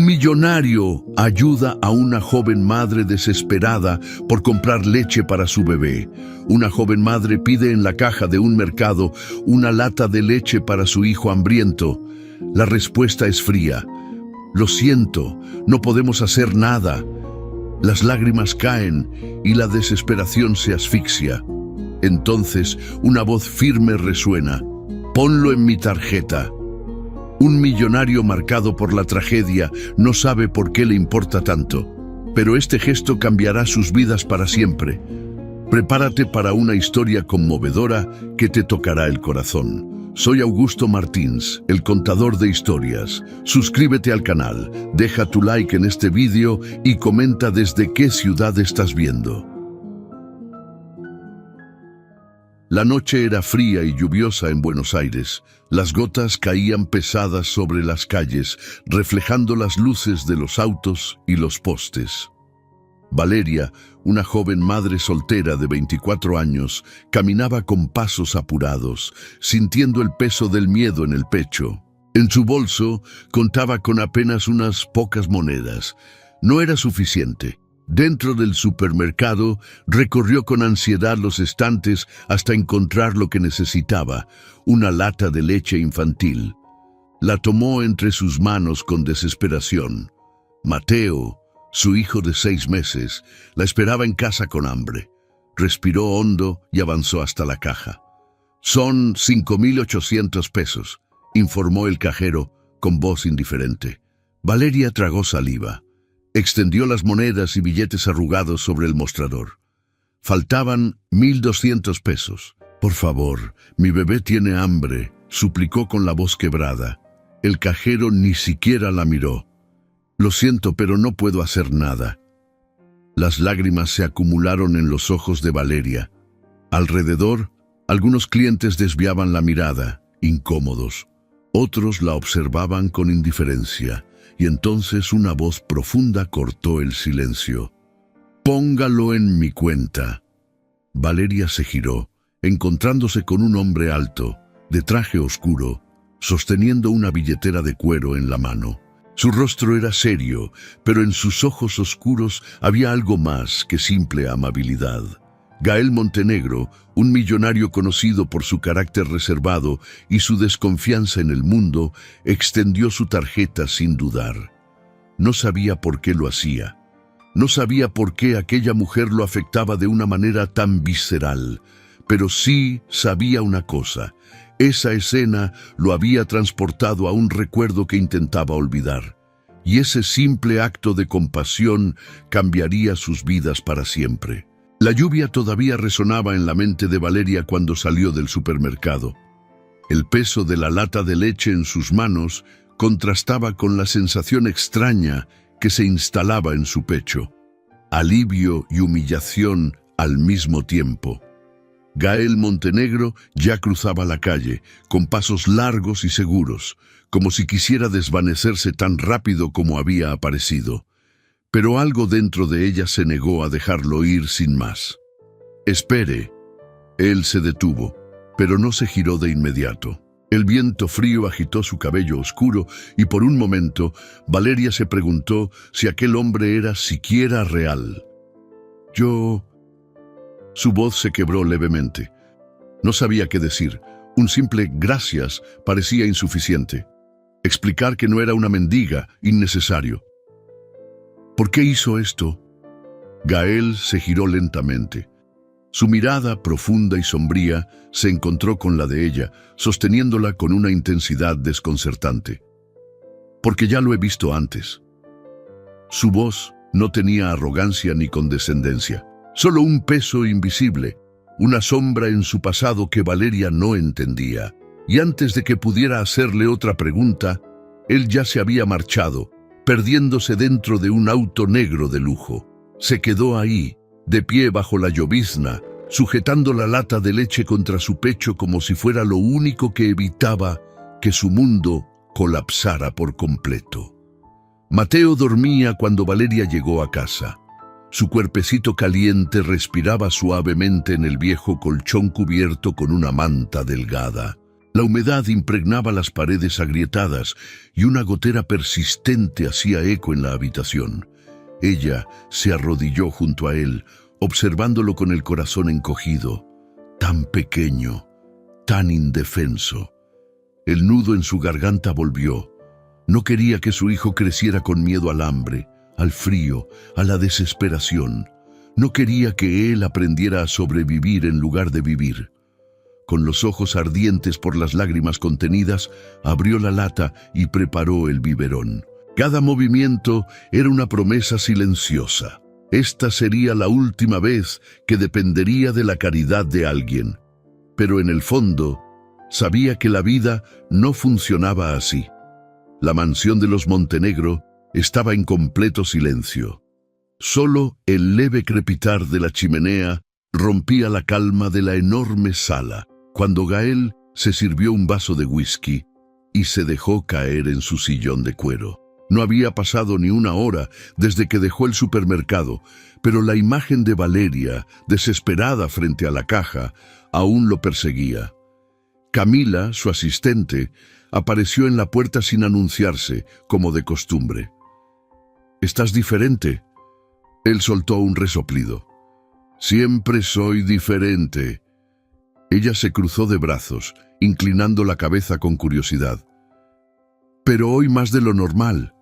millonario ayuda a una joven madre desesperada por comprar leche para su bebé. Una joven madre pide en la caja de un mercado una lata de leche para su hijo hambriento. La respuesta es fría. Lo siento, no podemos hacer nada. Las lágrimas caen y la desesperación se asfixia. Entonces, una voz firme resuena. Ponlo en mi tarjeta. Un millonario marcado por la tragedia no sabe por qué le importa tanto, pero este gesto cambiará sus vidas para siempre. Prepárate para una historia conmovedora que te tocará el corazón. Soy Augusto Martins, el contador de historias. Suscríbete al canal, deja tu like en este vídeo y comenta desde qué ciudad estás viendo. La noche era fría y lluviosa en Buenos Aires. Las gotas caían pesadas sobre las calles, reflejando las luces de los autos y los postes. Valeria, una joven madre soltera de 24 años, caminaba con pasos apurados, sintiendo el peso del miedo en el pecho. En su bolso contaba con apenas unas pocas monedas. No era suficiente. Dentro del supermercado, recorrió con ansiedad los estantes hasta encontrar lo que necesitaba, una lata de leche infantil. La tomó entre sus manos con desesperación. Mateo, su hijo de 6 meses, la esperaba en casa con hambre. Respiró hondo y avanzó hasta la caja. «Son 5.800 pesos», informó el cajero con voz indiferente. Valeria tragó saliva. Extendió las monedas y billetes arrugados sobre el mostrador. Faltaban 1.200 pesos. «Por favor, mi bebé tiene hambre», suplicó con la voz quebrada. El cajero ni siquiera la miró. «Lo siento, pero no puedo hacer nada». Las lágrimas se acumularon en los ojos de Valeria. Alrededor, algunos clientes desviaban la mirada, incómodos. Otros la observaban con indiferencia. Y entonces una voz profunda cortó el silencio. «Póngalo en mi cuenta». Valeria se giró, encontrándose con un hombre alto, de traje oscuro, sosteniendo una billetera de cuero en la mano. Su rostro era serio, pero en sus ojos oscuros había algo más que simple amabilidad. Gael Montenegro, un millonario conocido por su carácter reservado y su desconfianza en el mundo, extendió su tarjeta sin dudar. No sabía por qué lo hacía. No sabía por qué aquella mujer lo afectaba de una manera tan visceral. Pero sí sabía una cosa. Esa escena lo había transportado a un recuerdo que intentaba olvidar. Y ese simple acto de compasión cambiaría sus vidas para siempre. La lluvia todavía resonaba en la mente de Valeria cuando salió del supermercado. El peso de la lata de leche en sus manos contrastaba con la sensación extraña que se instalaba en su pecho. Alivio y humillación al mismo tiempo. Gael Montenegro ya cruzaba la calle, con pasos largos y seguros, como si quisiera desvanecerse tan rápido como había aparecido. Pero algo dentro de ella se negó a dejarlo ir sin más. «Espere». Él se detuvo, pero no se giró de inmediato. El viento frío agitó su cabello oscuro y por un momento Valeria se preguntó si aquel hombre era siquiera real. «Yo...» Su voz se quebró levemente. No sabía qué decir. Un simple «gracias» parecía insuficiente. Explicar que no era una mendiga, innecesario. «¿Por qué hizo esto?» Gael se giró lentamente. Su mirada, profunda y sombría, se encontró con la de ella, sosteniéndola con una intensidad desconcertante. «Porque ya lo he visto antes». Su voz no tenía arrogancia ni condescendencia, solo un peso invisible, una sombra en su pasado que Valeria no entendía. Y antes de que pudiera hacerle otra pregunta, él ya se había marchado, perdiéndose dentro de un auto negro de lujo. Se quedó ahí, de pie bajo la llovizna, sujetando la lata de leche contra su pecho como si fuera lo único que evitaba que su mundo colapsara por completo. Mateo dormía cuando Valeria llegó a casa. Su cuerpecito caliente respiraba suavemente en el viejo colchón cubierto con una manta delgada. La humedad impregnaba las paredes agrietadas y una gotera persistente hacía eco en la habitación. Ella se arrodilló junto a él, observándolo con el corazón encogido. Tan pequeño, tan indefenso. El nudo en su garganta volvió. No quería que su hijo creciera con miedo al hambre, al frío, a la desesperación. No quería que él aprendiera a sobrevivir en lugar de vivir. Con los ojos ardientes por las lágrimas contenidas, abrió la lata y preparó el biberón. Cada movimiento era una promesa silenciosa. Esta sería la última vez que dependería de la caridad de alguien. Pero en el fondo, sabía que la vida no funcionaba así. La mansión de los Montenegro estaba en completo silencio. Solo el leve crepitar de la chimenea rompía la calma de la enorme sala, cuando Gael se sirvió un vaso de whisky y se dejó caer en su sillón de cuero. No había pasado ni una hora desde que dejó el supermercado, pero la imagen de Valeria, desesperada frente a la caja, aún lo perseguía. Camila, su asistente, apareció en la puerta sin anunciarse, como de costumbre. «¿Estás diferente?» Él soltó un resoplido. «Siempre soy diferente». Ella se cruzó de brazos, inclinando la cabeza con curiosidad. «Pero hoy más de lo normal».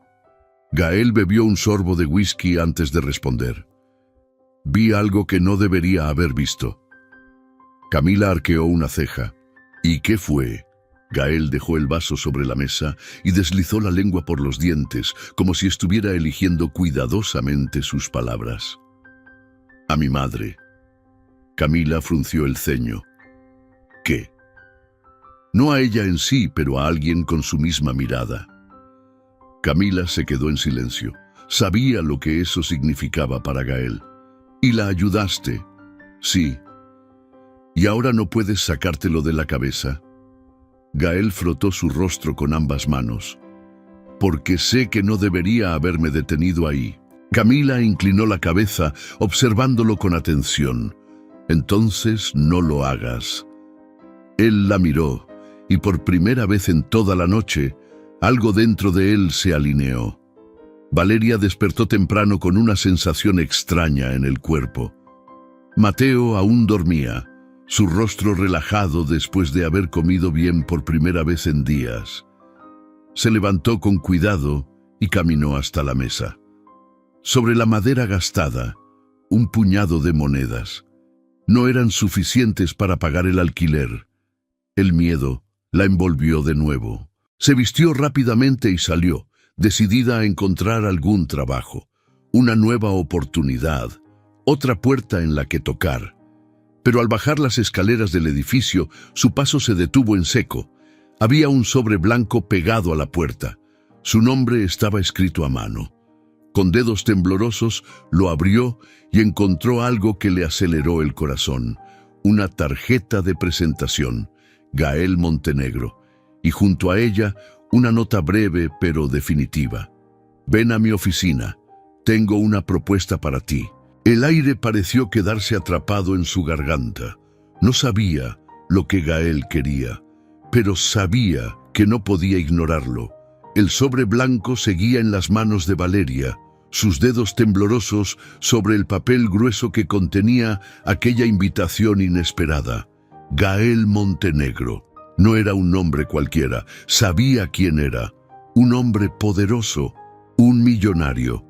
Gael bebió un sorbo de whisky antes de responder. «Vi algo que no debería haber visto». Camila arqueó una ceja. «¿Y qué fue?» Gael dejó el vaso sobre la mesa y deslizó la lengua por los dientes, como si estuviera eligiendo cuidadosamente sus palabras. «A mi madre». Camila frunció el ceño. «¿Qué?» No a ella en sí, pero a alguien con su misma mirada. Camila se quedó en silencio. Sabía lo que eso significaba para Gael. «¿Y la ayudaste?» «Sí». «¿Y ahora no puedes sacártelo de la cabeza?» Gael frotó su rostro con ambas manos. «Porque sé que no debería haberme detenido ahí». Camila inclinó la cabeza, observándolo con atención. «Entonces no lo hagas». Él la miró, y por primera vez en toda la noche, algo dentro de él se alineó. Valeria despertó temprano con una sensación extraña en el cuerpo. Mateo aún dormía, su rostro relajado después de haber comido bien por primera vez en días. Se levantó con cuidado y caminó hasta la mesa. Sobre la madera gastada, un puñado de monedas. No eran suficientes para pagar el alquiler. El miedo la envolvió de nuevo. Se vistió rápidamente y salió, decidida a encontrar algún trabajo, una nueva oportunidad, otra puerta en la que tocar. Pero al bajar las escaleras del edificio, su paso se detuvo en seco. Había un sobre blanco pegado a la puerta. Su nombre estaba escrito a mano. Con dedos temblorosos, lo abrió y encontró algo que le aceleró el corazón. Una tarjeta de presentación. Gael Montenegro, y junto a ella una nota breve pero definitiva. «Ven a mi oficina. Tengo una propuesta para ti». El aire pareció quedarse atrapado en su garganta. No sabía lo que Gael quería, pero sabía que no podía ignorarlo. El sobre blanco seguía en las manos de Valeria, sus dedos temblorosos sobre el papel grueso que contenía aquella invitación inesperada. Gael Montenegro. No era un nombre cualquiera, sabía quién era. Un hombre poderoso, un millonario.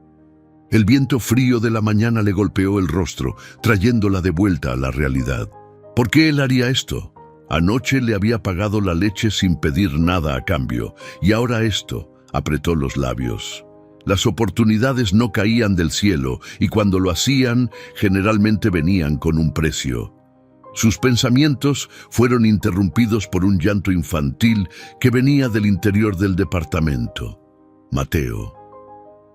El viento frío de la mañana le golpeó el rostro, trayéndola de vuelta a la realidad. ¿Por qué él haría esto? Anoche le había pagado la leche sin pedir nada a cambio, y ahora esto. Apretó los labios. Las oportunidades no caían del cielo, y cuando lo hacían, generalmente venían con un precio. Sus pensamientos fueron interrumpidos por un llanto infantil que venía del interior del departamento. Mateo.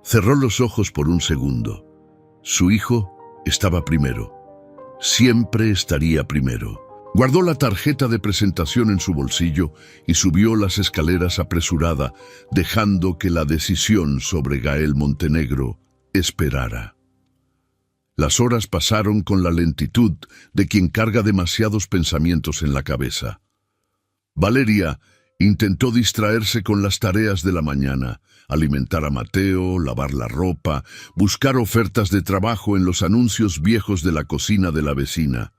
Cerró los ojos por un segundo. Su hijo estaba primero. Siempre estaría primero. Guardó la tarjeta de presentación en su bolsillo y subió las escaleras apresurada, dejando que la decisión sobre Gael Montenegro esperara. Las horas pasaron con la lentitud de quien carga demasiados pensamientos en la cabeza. Valeria intentó distraerse con las tareas de la mañana, alimentar a Mateo, lavar la ropa, buscar ofertas de trabajo en los anuncios viejos de la cocina de la vecina.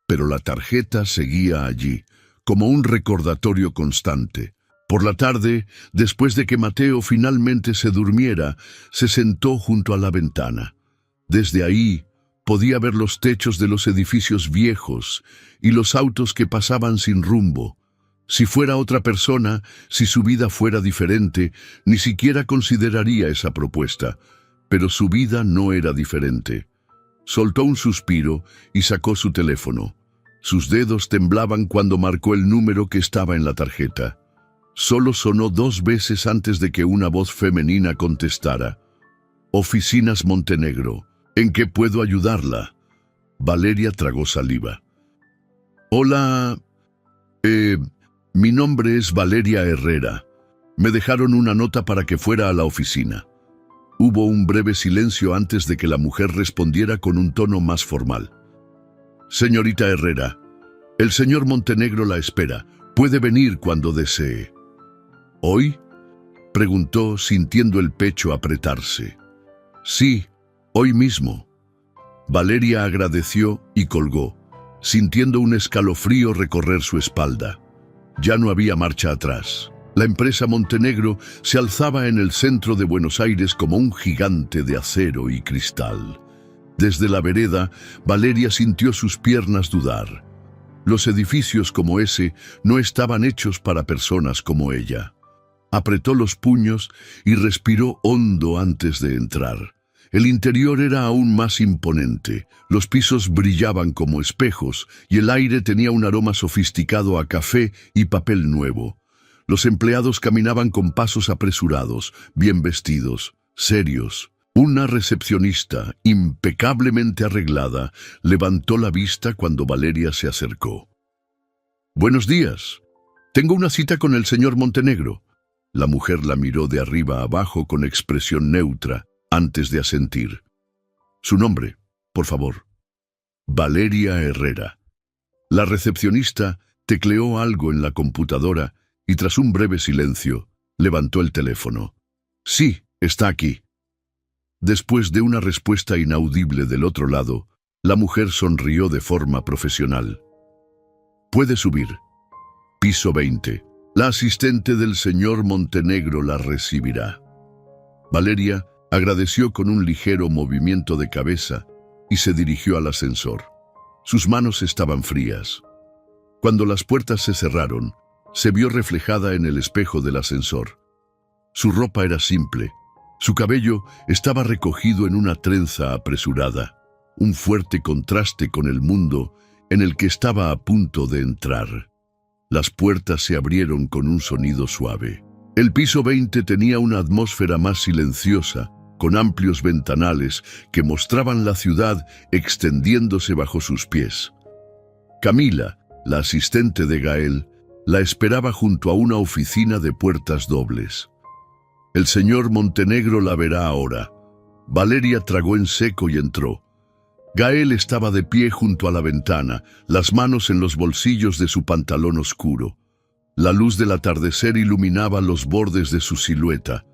Pero la tarjeta seguía allí, como un recordatorio constante. Por la tarde, después de que Mateo finalmente se durmiera, se sentó junto a la ventana. Desde ahí podía ver los techos de los edificios viejos y los autos que pasaban sin rumbo. Si fuera otra persona, si su vida fuera diferente, ni siquiera consideraría esa propuesta. Pero su vida no era diferente. Soltó un suspiro y sacó su teléfono. Sus dedos temblaban cuando marcó el número que estaba en la tarjeta. Solo sonó 2 veces antes de que una voz femenina contestara. Oficinas Montenegro. ¿En qué puedo ayudarla? Valeria tragó saliva. Hola. Mi nombre es Valeria Herrera. Me dejaron una nota para que fuera a la oficina. Hubo un breve silencio antes de que la mujer respondiera con un tono más formal. Señorita Herrera, el señor Montenegro la espera. Puede venir cuando desee. ¿Hoy? Preguntó, sintiendo el pecho apretarse. Sí, hoy mismo. Valeria agradeció y colgó, sintiendo un escalofrío recorrer su espalda. Ya no había marcha atrás. La empresa Montenegro se alzaba en el centro de Buenos Aires como un gigante de acero y cristal. Desde la vereda, Valeria sintió sus piernas dudar. Los edificios como ese no estaban hechos para personas como ella. Apretó los puños y respiró hondo antes de entrar. El interior era aún más imponente. Los pisos brillaban como espejos y el aire tenía un aroma sofisticado a café y papel nuevo. Los empleados caminaban con pasos apresurados, bien vestidos, serios. Una recepcionista, impecablemente arreglada, levantó la vista cuando Valeria se acercó. «Buenos días. Tengo una cita con el señor Montenegro». La mujer la miró de arriba a abajo con expresión neutra, antes de asentir. «Su nombre, por favor». «Valeria Herrera». La recepcionista tecleó algo en la computadora y tras un breve silencio, levantó el teléfono. «Sí, está aquí». Después de una respuesta inaudible del otro lado, la mujer sonrió de forma profesional. «Puede subir. Piso 20. La asistente del señor Montenegro la recibirá». Valeria agradeció con un ligero movimiento de cabeza y se dirigió al ascensor. Sus manos estaban frías. Cuando las puertas se cerraron, se vio reflejada en el espejo del ascensor. Su ropa era simple. Su cabello estaba recogido en una trenza apresurada, un fuerte contraste con el mundo en el que estaba a punto de entrar. Las puertas se abrieron con un sonido suave. El piso 20 tenía una atmósfera más silenciosa, con amplios ventanales que mostraban la ciudad extendiéndose bajo sus pies. Camila, la asistente de Gael, la esperaba junto a una oficina de puertas dobles. «El señor Montenegro la verá ahora». Valeria tragó en seco y entró. Gael estaba de pie junto a la ventana, las manos en los bolsillos de su pantalón oscuro. La luz del atardecer iluminaba los bordes de su silueta,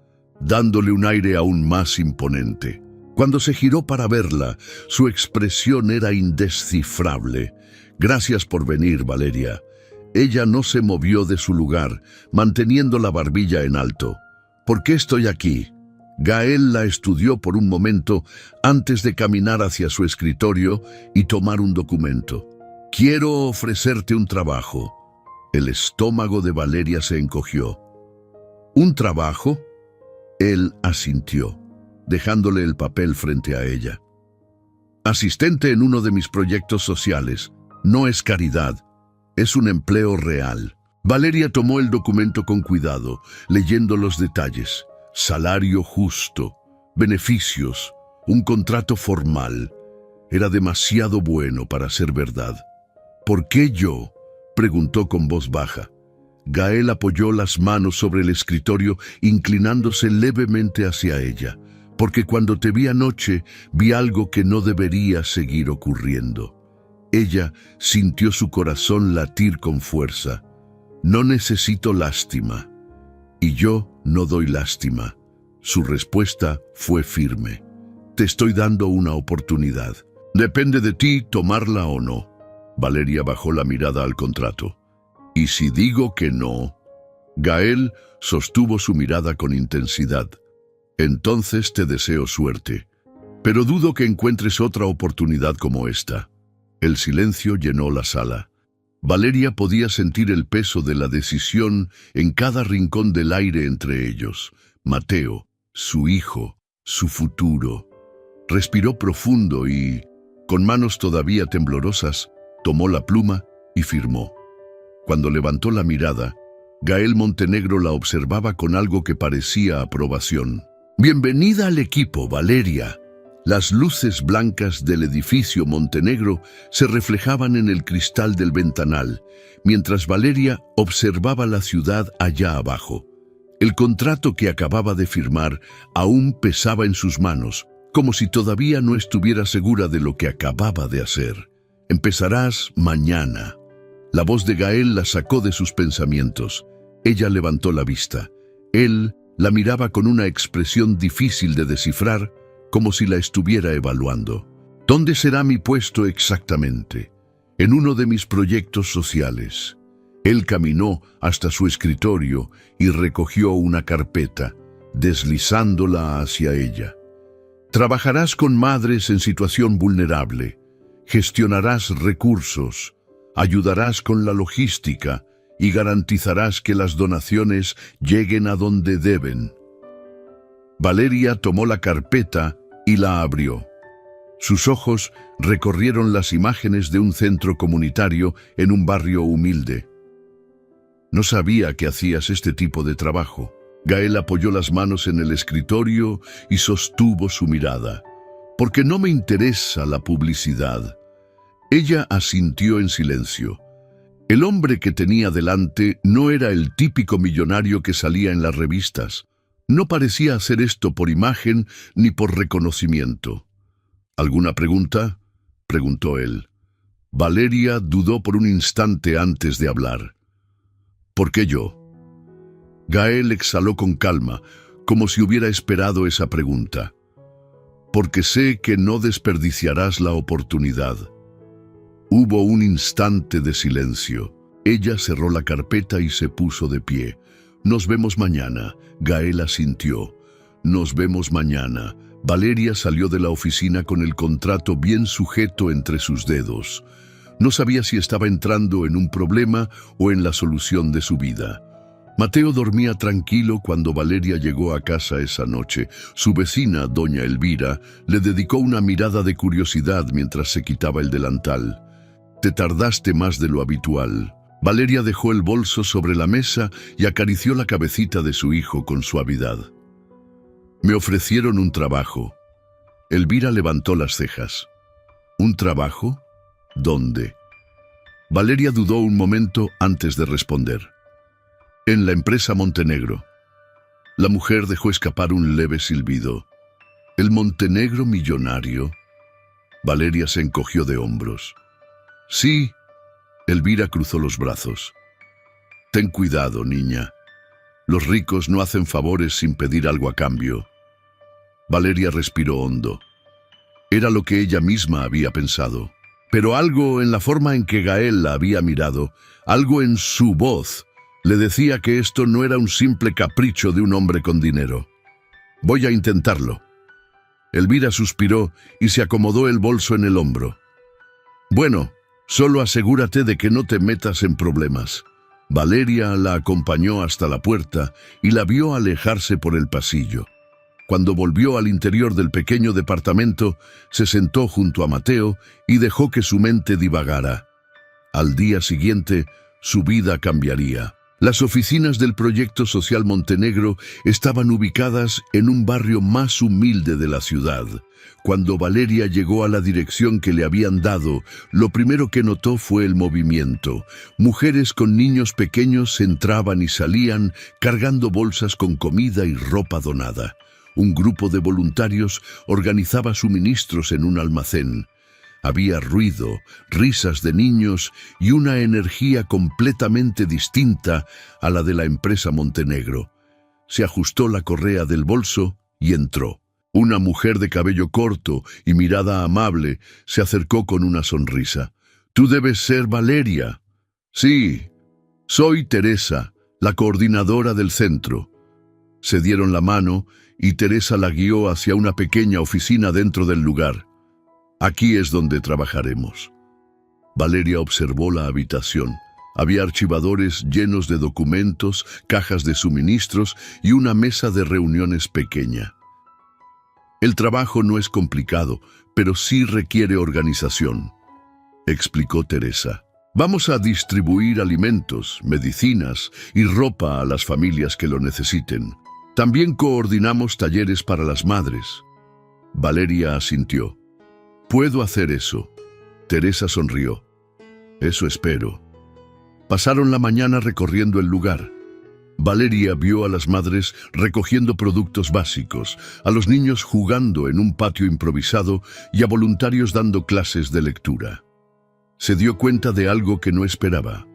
dándole un aire aún más imponente. Cuando se giró para verla, su expresión era indescifrable. «Gracias por venir, Valeria». Ella no se movió de su lugar, manteniendo la barbilla en alto. «¿Por qué estoy aquí?» Gael la estudió por un momento antes de caminar hacia su escritorio y tomar un documento. «Quiero ofrecerte un trabajo». El estómago de Valeria se encogió. «¿Un trabajo?» Él asintió, dejándole el papel frente a ella. «Asistente en uno de mis proyectos sociales. No es caridad, es un empleo real». Valeria tomó el documento con cuidado, leyendo los detalles. Salario justo, beneficios, un contrato formal. Era demasiado bueno para ser verdad. «¿Por qué yo?», preguntó con voz baja. Gael apoyó las manos sobre el escritorio, inclinándose levemente hacia ella. «Porque cuando te vi anoche, vi algo que no debería seguir ocurriendo». Ella sintió su corazón latir con fuerza. No necesito lástima. Y yo no doy lástima. Su respuesta fue firme. Te estoy dando una oportunidad. Depende de ti tomarla o no. Valeria bajó la mirada al contrato. ¿Y si digo que no? Gael sostuvo su mirada con intensidad. Entonces te deseo suerte. Pero dudo que encuentres otra oportunidad como esta. El silencio llenó la sala. Valeria podía sentir el peso de la decisión en cada rincón del aire entre ellos. Mateo, su hijo, su futuro. Respiró profundo y, con manos todavía temblorosas, tomó la pluma y firmó. Cuando levantó la mirada, Gael Montenegro la observaba con algo que parecía aprobación. «Bienvenida al equipo, Valeria». Las luces blancas del edificio Montenegro se reflejaban en el cristal del ventanal, mientras Valeria observaba la ciudad allá abajo. El contrato que acababa de firmar aún pesaba en sus manos, como si todavía no estuviera segura de lo que acababa de hacer. «Empezarás mañana». La voz de Gael la sacó de sus pensamientos. Ella levantó la vista. Él la miraba con una expresión difícil de descifrar, como si la estuviera evaluando. «¿Dónde será mi puesto exactamente?» «En uno de mis proyectos sociales». Él caminó hasta su escritorio y recogió una carpeta, deslizándola hacia ella. «Trabajarás con madres en situación vulnerable. Gestionarás recursos. Ayudarás con la logística y garantizarás que las donaciones lleguen a donde deben». Valeria tomó la carpeta y la abrió. Sus ojos recorrieron las imágenes de un centro comunitario en un barrio humilde. «No sabía que hacías este tipo de trabajo». Gael apoyó las manos en el escritorio y sostuvo su mirada. «Porque no me interesa la publicidad». Ella asintió en silencio. El hombre que tenía delante no era el típico millonario que salía en las revistas. No parecía hacer esto por imagen ni por reconocimiento. «¿Alguna pregunta?», preguntó él. Valeria dudó por un instante antes de hablar. «¿Por qué yo?». Gael exhaló con calma, como si hubiera esperado esa pregunta. «Porque sé que no desperdiciarás la oportunidad». Hubo un instante de silencio. Ella cerró la carpeta y se puso de pie. «Nos vemos mañana», Gael asintió. «Nos vemos mañana». Valeria salió de la oficina con el contrato bien sujeto entre sus dedos. No sabía si estaba entrando en un problema o en la solución de su vida. Mateo dormía tranquilo cuando Valeria llegó a casa esa noche. Su vecina, doña Elvira, le dedicó una mirada de curiosidad mientras se quitaba el delantal. «Te tardaste más de lo habitual». Valeria dejó el bolso sobre la mesa y acarició la cabecita de su hijo con suavidad. «Me ofrecieron un trabajo». Elvira levantó las cejas. «¿Un trabajo? ¿Dónde?». Valeria dudó un momento antes de responder. «En la empresa Montenegro». La mujer dejó escapar un leve silbido. «¿El Montenegro millonario?». Valeria se encogió de hombros. «Sí». Elvira cruzó los brazos. «Ten cuidado, niña. Los ricos no hacen favores sin pedir algo a cambio». Valeria respiró hondo. Era lo que ella misma había pensado. Pero algo en la forma en que Gael la había mirado, algo en su voz, le decía que esto no era un simple capricho de un hombre con dinero. «Voy a intentarlo». Elvira suspiró y se acomodó el bolso en el hombro. «Bueno, solo asegúrate de que no te metas en problemas». Valeria la acompañó hasta la puerta y la vio alejarse por el pasillo. Cuando volvió al interior del pequeño departamento, se sentó junto a Mateo y dejó que su mente divagara. Al día siguiente, su vida cambiaría. Las oficinas del Proyecto Social Montenegro estaban ubicadas en un barrio más humilde de la ciudad. Cuando Valeria llegó a la dirección que le habían dado, lo primero que notó fue el movimiento. Mujeres con niños pequeños entraban y salían cargando bolsas con comida y ropa donada. Un grupo de voluntarios organizaba suministros en un almacén. Había ruido, risas de niños y una energía completamente distinta a la de la empresa Montenegro. Se ajustó la correa del bolso y entró. Una mujer de cabello corto y mirada amable se acercó con una sonrisa. «Tú debes ser Valeria». «Sí, soy Teresa, la coordinadora del centro». Se dieron la mano y Teresa la guió hacia una pequeña oficina dentro del lugar. «Aquí es donde trabajaremos». Valeria observó la habitación. Había archivadores llenos de documentos, cajas de suministros y una mesa de reuniones pequeña. «El trabajo no es complicado, pero sí requiere organización», explicó Teresa. «Vamos a distribuir alimentos, medicinas y ropa a las familias que lo necesiten. También coordinamos talleres para las madres». Valeria asintió. «Puedo hacer eso». Teresa sonrió. «Eso espero». Pasaron la mañana recorriendo el lugar. Valeria vio a las madres recogiendo productos básicos, a los niños jugando en un patio improvisado y a voluntarios dando clases de lectura. Se dio cuenta de algo que no esperaba.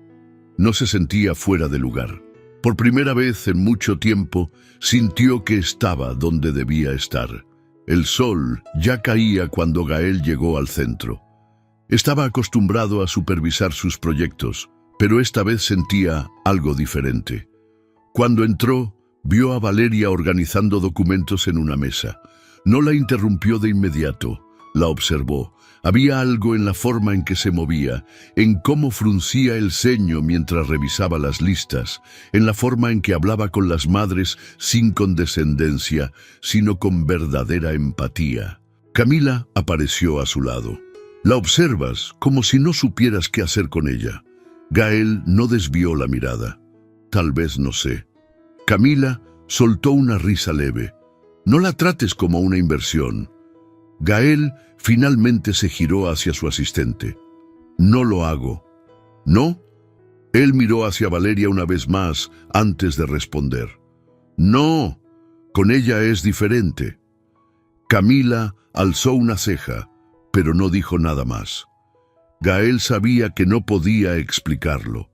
No se sentía fuera de lugar. Por primera vez en mucho tiempo, sintió que estaba donde debía estar. El sol ya caía cuando Gael llegó al centro. Estaba acostumbrado a supervisar sus proyectos, pero esta vez sentía algo diferente. Cuando entró, vio a Valeria organizando documentos en una mesa. No la interrumpió de inmediato, la observó. Había algo en la forma en que se movía, en cómo fruncía el ceño mientras revisaba las listas, en la forma en que hablaba con las madres sin condescendencia, sino con verdadera empatía. Camila apareció a su lado. La observas como si no supieras qué hacer con ella. Gael no desvió la mirada. Tal vez no sé. Camila soltó una risa leve. No la trates como una inversión. Gael finalmente se giró hacia su asistente. No lo hago. ¿No? Él miró hacia Valeria una vez más antes de responder. No, con ella es diferente. Camila alzó una ceja, pero no dijo nada más. Gael sabía que no podía explicarlo.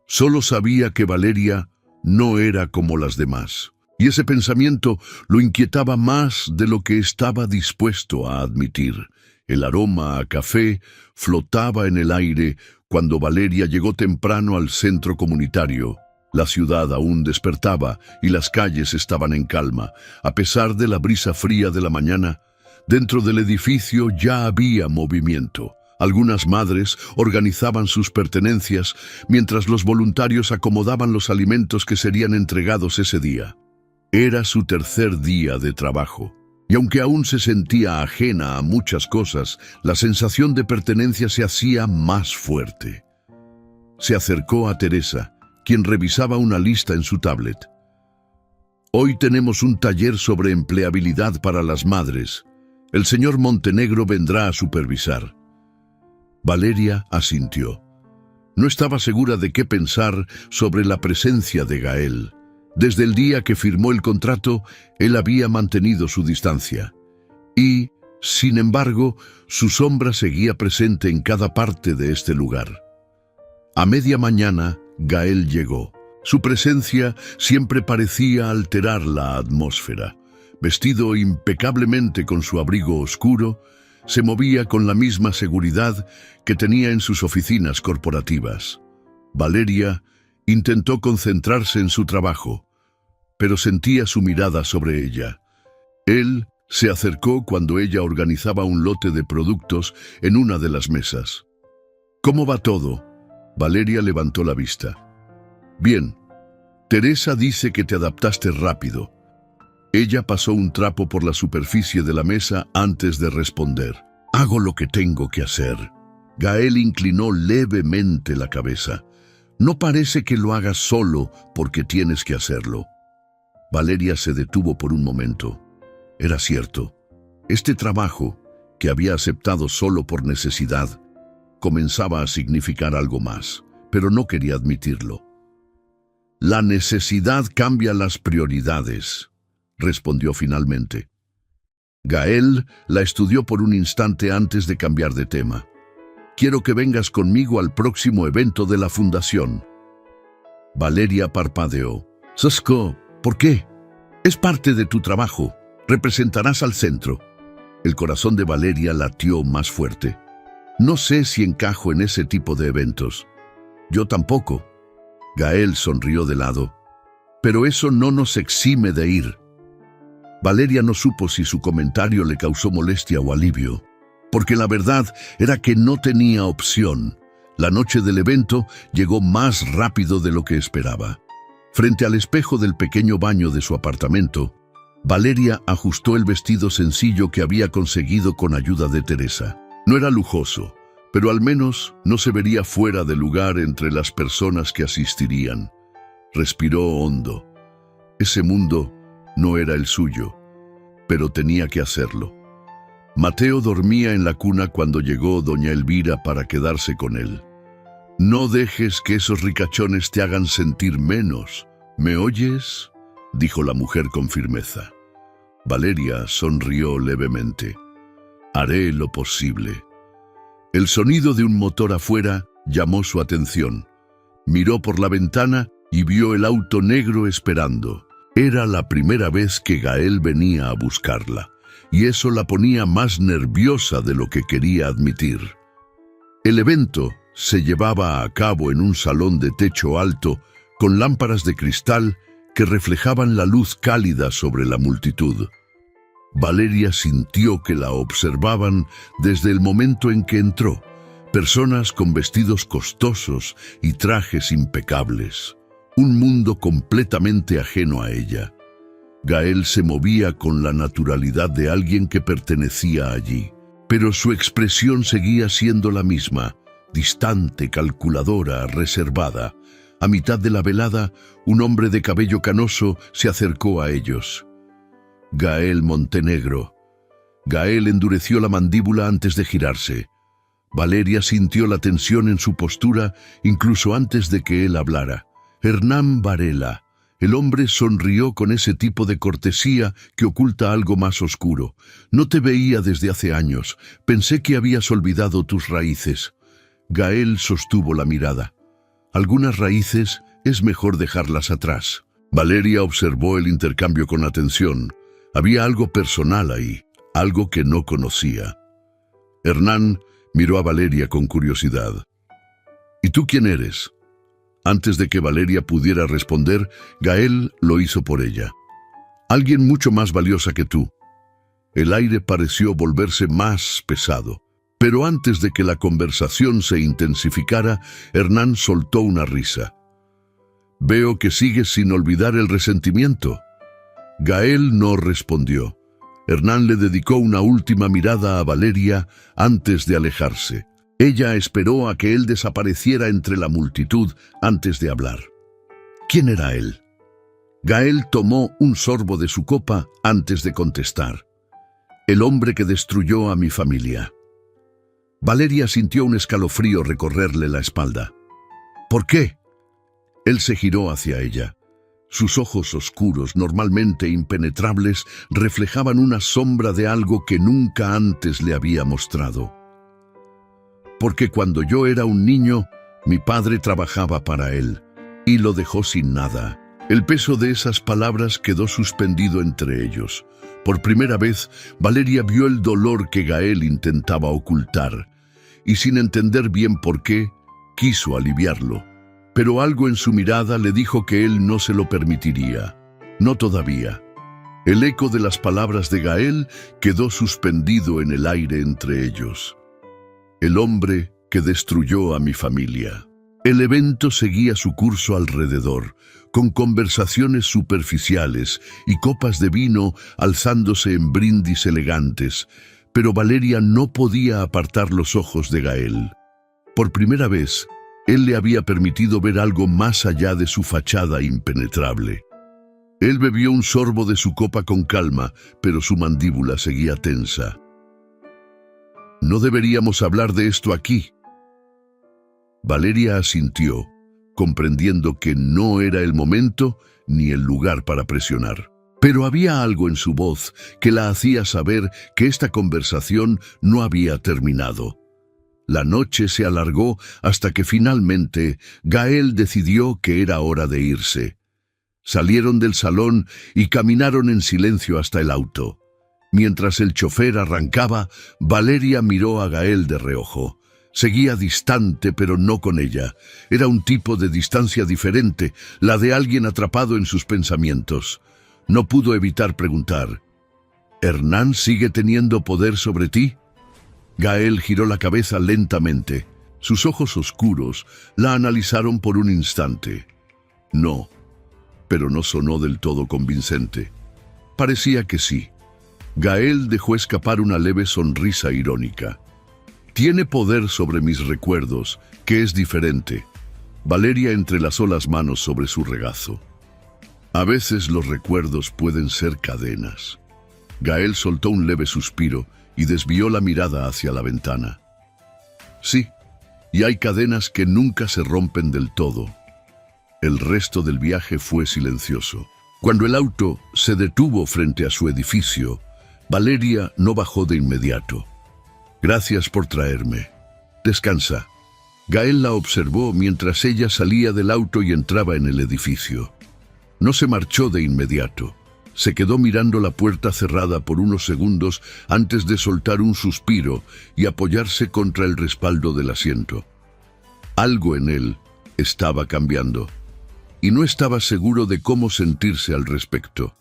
Solo sabía que Valeria no era como las demás. Y ese pensamiento lo inquietaba más de lo que estaba dispuesto a admitir. El aroma a café flotaba en el aire cuando Valeria llegó temprano al centro comunitario. La ciudad aún despertaba y las calles estaban en calma. A pesar de la brisa fría de la mañana, dentro del edificio ya había movimiento. Algunas madres organizaban sus pertenencias mientras los voluntarios acomodaban los alimentos que serían entregados ese día. Era su tercer día de trabajo, y aunque aún se sentía ajena a muchas cosas, la sensación de pertenencia se hacía más fuerte. Se acercó a Teresa, quien revisaba una lista en su tablet. «Hoy tenemos un taller sobre empleabilidad para las madres. El señor Montenegro vendrá a supervisar». Valeria asintió. No estaba segura de qué pensar sobre la presencia de Gael. Desde el día que firmó el contrato, él había mantenido su distancia. Y, sin embargo, su sombra seguía presente en cada parte de este lugar. A media mañana, Gael llegó. Su presencia siempre parecía alterar la atmósfera. Vestido impecablemente con su abrigo oscuro, se movía con la misma seguridad que tenía en sus oficinas corporativas. Valeria intentó concentrarse en su trabajo, pero sentía su mirada sobre ella. Él se acercó cuando ella organizaba un lote de productos en una de las mesas. «¿Cómo va todo?» Valeria levantó la vista. «Bien. Teresa dice que te adaptaste rápido». Ella pasó un trapo por la superficie de la mesa antes de responder. «Hago lo que tengo que hacer». Gael inclinó levemente la cabeza. «No parece que lo hagas solo porque tienes que hacerlo». Valeria se detuvo por un momento. Era cierto. Este trabajo, que había aceptado solo por necesidad, comenzaba a significar algo más, pero no quería admitirlo. «La necesidad cambia las prioridades», respondió finalmente. Gael la estudió por un instante antes de cambiar de tema. «Quiero que vengas conmigo al próximo evento de la fundación». Valeria parpadeó. «Sasko, ¿por qué?» «Es parte de tu trabajo. Representarás al centro». El corazón de Valeria latió más fuerte. «No sé si encajo en ese tipo de eventos». «Yo tampoco». Gael sonrió de lado. «Pero eso no nos exime de ir». Valeria no supo si su comentario le causó molestia o alivio, porque la verdad era que no tenía opción. La noche del evento llegó más rápido de lo que esperaba. Frente al espejo del pequeño baño de su apartamento, Valeria ajustó el vestido sencillo que había conseguido con ayuda de Teresa. No era lujoso, pero al menos no se vería fuera de lugar entre las personas que asistirían. Respiró hondo. Ese mundo no era el suyo, pero tenía que hacerlo. Mateo dormía en la cuna cuando llegó doña Elvira para quedarse con él. «No dejes que esos ricachones te hagan sentir menos. ¿Me oyes?», dijo la mujer con firmeza. Valeria sonrió levemente. «Haré lo posible». El sonido de un motor afuera llamó su atención. Miró por la ventana y vio el auto negro esperando. Era la primera vez que Gael venía a buscarla, y eso la ponía más nerviosa de lo que quería admitir. El evento se llevaba a cabo en un salón de techo alto, con lámparas de cristal que reflejaban la luz cálida sobre la multitud. Valeria sintió que la observaban desde el momento en que entró, personas con vestidos costosos y trajes impecables. Un mundo completamente ajeno a ella. Gael se movía con la naturalidad de alguien que pertenecía allí, pero su expresión seguía siendo la misma, distante, calculadora, reservada. A mitad de la velada, un hombre de cabello canoso se acercó a ellos. Gael Montenegro. Gael endureció la mandíbula antes de girarse. Valeria sintió la tensión en su postura incluso antes de que él hablara. Hernán Varela. El hombre sonrió con ese tipo de cortesía que oculta algo más oscuro. «No te veía desde hace años. Pensé que habías olvidado tus raíces». Gael sostuvo la mirada. «Algunas raíces es mejor dejarlas atrás». Valeria observó el intercambio con atención. Había algo personal ahí, algo que no conocía. Hernán miró a Valeria con curiosidad. «¿Y tú quién eres?». Antes de que Valeria pudiera responder, Gael lo hizo por ella. «Alguien mucho más valiosa que tú». El aire pareció volverse más pesado, pero antes de que la conversación se intensificara, Hernán soltó una risa. «Veo que sigues sin olvidar el resentimiento». Gael no respondió. Hernán le dedicó una última mirada a Valeria antes de alejarse. Ella esperó a que él desapareciera entre la multitud antes de hablar. ¿Quién era él? Gael tomó un sorbo de su copa antes de contestar. «El hombre que destruyó a mi familia». Valeria sintió un escalofrío recorrerle la espalda. «¿Por qué?». Él se giró hacia ella. Sus ojos oscuros, normalmente impenetrables, reflejaban una sombra de algo que nunca antes le había mostrado. «Porque cuando yo era un niño, mi padre trabajaba para él, y lo dejó sin nada». El peso de esas palabras quedó suspendido entre ellos. Por primera vez, Valeria vio el dolor que Gael intentaba ocultar, y sin entender bien por qué, quiso aliviarlo. Pero algo en su mirada le dijo que él no se lo permitiría. No todavía. El eco de las palabras de Gael quedó suspendido en el aire entre ellos. «El hombre que destruyó a mi familia». El evento seguía su curso alrededor, con conversaciones superficiales y copas de vino alzándose en brindis elegantes, pero Valeria no podía apartar los ojos de Gael. Por primera vez, él le había permitido ver algo más allá de su fachada impenetrable. Él bebió un sorbo de su copa con calma, pero su mandíbula seguía tensa. «No deberíamos hablar de esto aquí». Valeria asintió, comprendiendo que no era el momento ni el lugar para presionar. Pero había algo en su voz que la hacía saber que esta conversación no había terminado. La noche se alargó hasta que finalmente Gael decidió que era hora de irse. Salieron del salón y caminaron en silencio hasta el auto. Mientras el chofer arrancaba, Valeria miró a Gael de reojo. Seguía distante, pero no con ella. Era un tipo de distancia diferente, la de alguien atrapado en sus pensamientos. No pudo evitar preguntar: ¿Hernán sigue teniendo poder sobre ti? Gael giró la cabeza lentamente. Sus ojos oscuros la analizaron por un instante. No, pero no sonó del todo convincente. Parecía que sí. Gael dejó escapar una leve sonrisa irónica. Tiene poder sobre mis recuerdos, que es diferente. Valeria entrelazó las manos sobre su regazo. A veces los recuerdos pueden ser cadenas. Gael soltó un leve suspiro y desvió la mirada hacia la ventana. Sí, y hay cadenas que nunca se rompen del todo. El resto del viaje fue silencioso. Cuando el auto se detuvo frente a su edificio, Valeria no bajó de inmediato. Gracias por traerme. Descansa. Gael la observó mientras ella salía del auto y entraba en el edificio. No se marchó de inmediato. Se quedó mirando la puerta cerrada por unos segundos antes de soltar un suspiro y apoyarse contra el respaldo del asiento. Algo en él estaba cambiando, y no estaba seguro de cómo sentirse al respecto.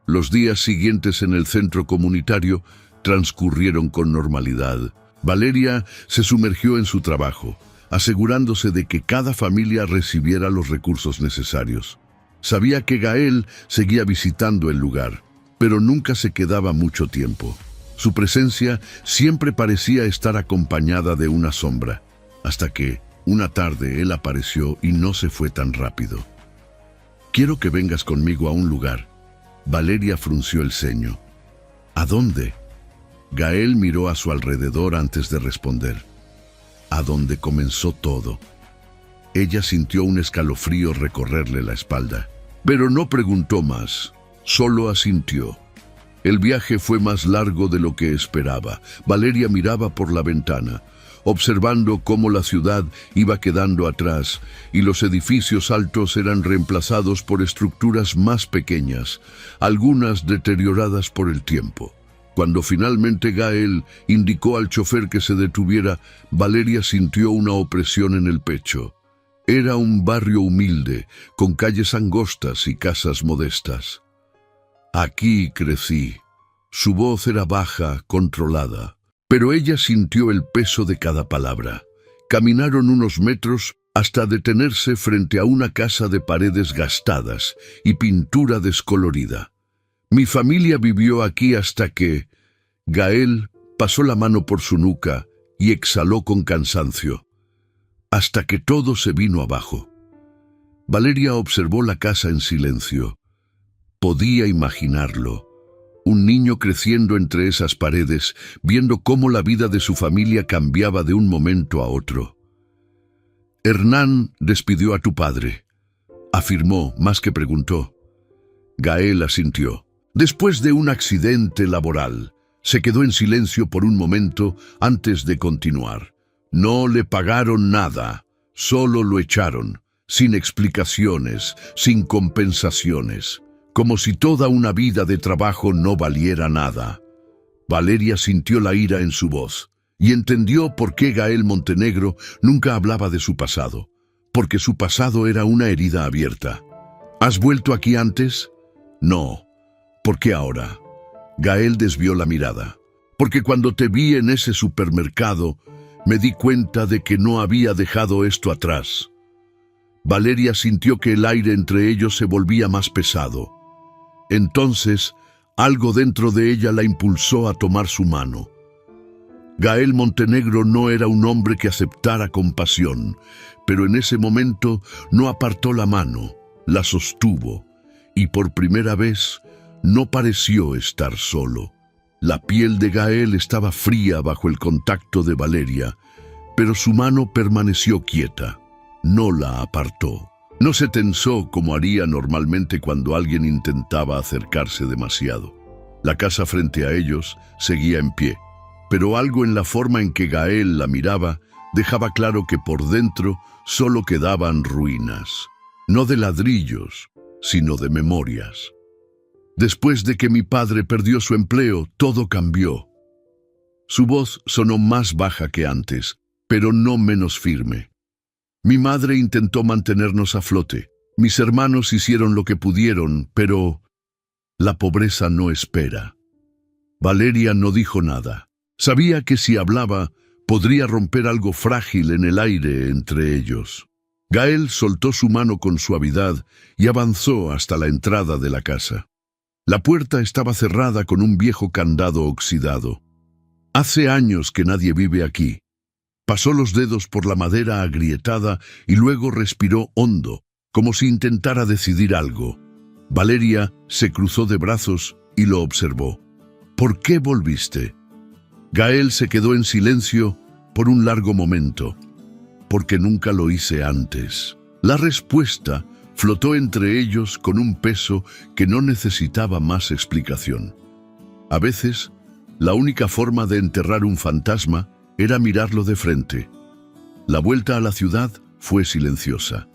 Los días siguientes en el centro comunitario transcurrieron con normalidad. Valeria se sumergió en su trabajo, asegurándose de que cada familia recibiera los recursos necesarios. Sabía que Gael seguía visitando el lugar, pero nunca se quedaba mucho tiempo. Su presencia siempre parecía estar acompañada de una sombra, hasta que, una tarde, él apareció y no se fue tan rápido. «Quiero que vengas conmigo a un lugar». Valeria frunció el ceño. «¿A dónde?» Gael miró a su alrededor antes de responder. «A donde comenzó todo». Ella sintió un escalofrío recorrerle la espalda. Pero no preguntó más, solo asintió. El viaje fue más largo de lo que esperaba. Valeria miraba por la ventana, observando cómo la ciudad iba quedando atrás y los edificios altos eran reemplazados por estructuras más pequeñas, algunas deterioradas por el tiempo. Cuando finalmente Gael indicó al chofer que se detuviera, Valeria sintió una opresión en el pecho. Era un barrio humilde, con calles angostas y casas modestas. Aquí crecí. Su voz era baja, controlada, pero ella sintió el peso de cada palabra. Caminaron unos metros hasta detenerse frente a una casa de paredes gastadas y pintura descolorida. Mi familia vivió aquí hasta que... Gael pasó la mano por su nuca y exhaló con cansancio. Hasta que todo se vino abajo. Valeria observó la casa en silencio. Podía imaginarlo. Un niño creciendo entre esas paredes, viendo cómo la vida de su familia cambiaba de un momento a otro. «Hernán despidió a tu padre», afirmó más que preguntó. Gael asintió. «Después de un accidente laboral». Se quedó en silencio por un momento antes de continuar. «No le pagaron nada, solo lo echaron, sin explicaciones, sin compensaciones, como si toda una vida de trabajo no valiera nada». Valeria sintió la ira en su voz y entendió por qué Gael Montenegro nunca hablaba de su pasado, porque su pasado era una herida abierta. «¿Has vuelto aquí antes?» «No». «¿Por qué ahora?» Gael desvió la mirada. «Porque cuando te vi en ese supermercado, me di cuenta de que no había dejado esto atrás». Valeria sintió que el aire entre ellos se volvía más pesado. Entonces, algo dentro de ella la impulsó a tomar su mano. Gael Montenegro no era un hombre que aceptara compasión, pero en ese momento no apartó la mano, la sostuvo, y por primera vez no pareció estar solo. La piel de Gael estaba fría bajo el contacto de Valeria, pero su mano permaneció quieta. No la apartó. No se tensó como haría normalmente cuando alguien intentaba acercarse demasiado. La casa frente a ellos seguía en pie, pero algo en la forma en que Gael la miraba dejaba claro que por dentro solo quedaban ruinas, no de ladrillos, sino de memorias. Después de que mi padre perdió su empleo, todo cambió. Su voz sonó más baja que antes, pero no menos firme. Mi madre intentó mantenernos a flote. Mis hermanos hicieron lo que pudieron, pero la pobreza no espera. Valeria no dijo nada. Sabía que si hablaba, podría romper algo frágil en el aire entre ellos. Gael soltó su mano con suavidad y avanzó hasta la entrada de la casa. La puerta estaba cerrada con un viejo candado oxidado. Hace años que nadie vive aquí. Pasó los dedos por la madera agrietada y luego respiró hondo, como si intentara decidir algo. Valeria se cruzó de brazos y lo observó. ¿Por qué volviste? Gael se quedó en silencio por un largo momento. Porque nunca lo hice antes. La respuesta flotó entre ellos con un peso que no necesitaba más explicación. A veces, la única forma de enterrar un fantasma era mirarlo de frente. La vuelta a la ciudad fue silenciosa.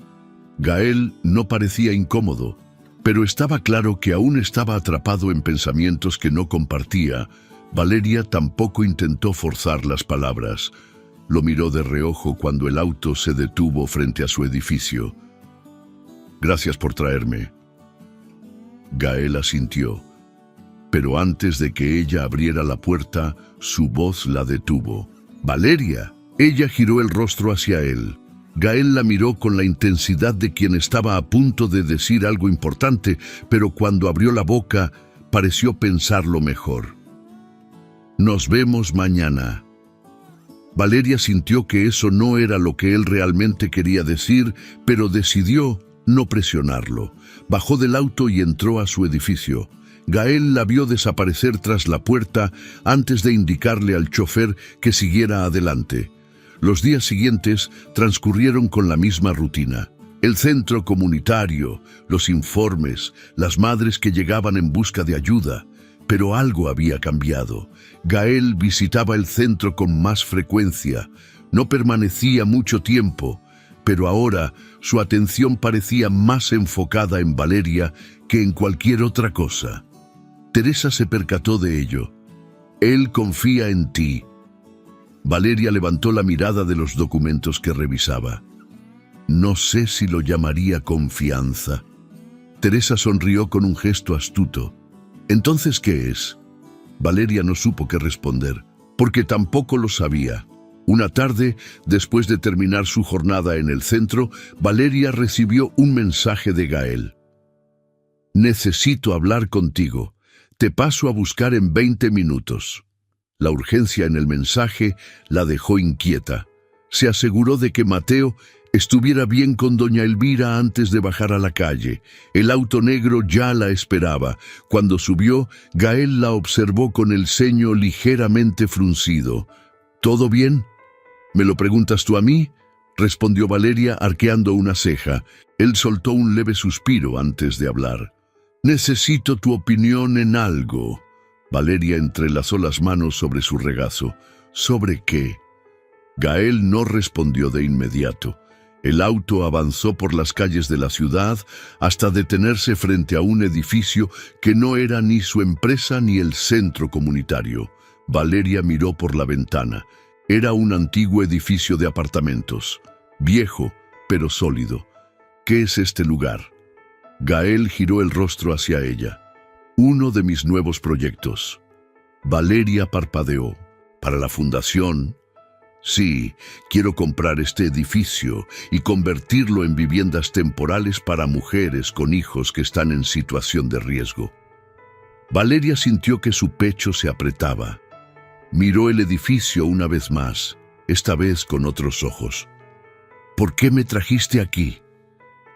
Gael no parecía incómodo, pero estaba claro que aún estaba atrapado en pensamientos que no compartía. Valeria tampoco intentó forzar las palabras. Lo miró de reojo cuando el auto se detuvo frente a su edificio. «Gracias por traerme». Gael asintió, pero antes de que ella abriera la puerta, su voz la detuvo. «Valeria». Ella giró el rostro hacia él. Gael la miró con la intensidad de quien estaba a punto de decir algo importante, pero cuando abrió la boca, pareció pensarlo mejor. «Nos vemos mañana». Valeria sintió que eso no era lo que él realmente quería decir, pero decidió no presionarlo. Bajó del auto y entró a su edificio. Gael la vio desaparecer tras la puerta antes de indicarle al chofer que siguiera adelante. Los días siguientes transcurrieron con la misma rutina. El centro comunitario, los informes, las madres que llegaban en busca de ayuda. Pero algo había cambiado. Gael visitaba el centro con más frecuencia. No permanecía mucho tiempo, pero ahora su atención parecía más enfocada en Valeria que en cualquier otra cosa. Teresa se percató de ello. «Él confía en ti». Valeria levantó la mirada de los documentos que revisaba. «No sé si lo llamaría confianza». Teresa sonrió con un gesto astuto. «¿Entonces qué es?» Valeria no supo qué responder, porque tampoco lo sabía. Una tarde, después de terminar su jornada en el centro, Valeria recibió un mensaje de Gael. «Necesito hablar contigo. Te paso a buscar en 20 minutos». La urgencia en el mensaje la dejó inquieta. Se aseguró de que Mateo estuviera bien con doña Elvira antes de bajar a la calle. El auto negro ya la esperaba. Cuando subió, Gael la observó con el ceño ligeramente fruncido. «¿Todo bien? ¿Me lo preguntas tú a mí?», respondió Valeria arqueando una ceja. Él soltó un leve suspiro antes de hablar. «Necesito tu opinión en algo». Valeria entrelazó las manos sobre su regazo. «¿Sobre qué?». Gael no respondió de inmediato. El auto avanzó por las calles de la ciudad hasta detenerse frente a un edificio que no era ni su empresa ni el centro comunitario. Valeria miró por la ventana. Era un antiguo edificio de apartamentos, viejo pero sólido. «¿Qué es este lugar?». Gael giró el rostro hacia ella. «Uno de mis nuevos proyectos». Valeria parpadeó. «¿Para la fundación?». «Sí, quiero comprar este edificio y convertirlo en viviendas temporales para mujeres con hijos que están en situación de riesgo». Valeria sintió que su pecho se apretaba. Miró el edificio una vez más, esta vez con otros ojos. «¿Por qué me trajiste aquí?».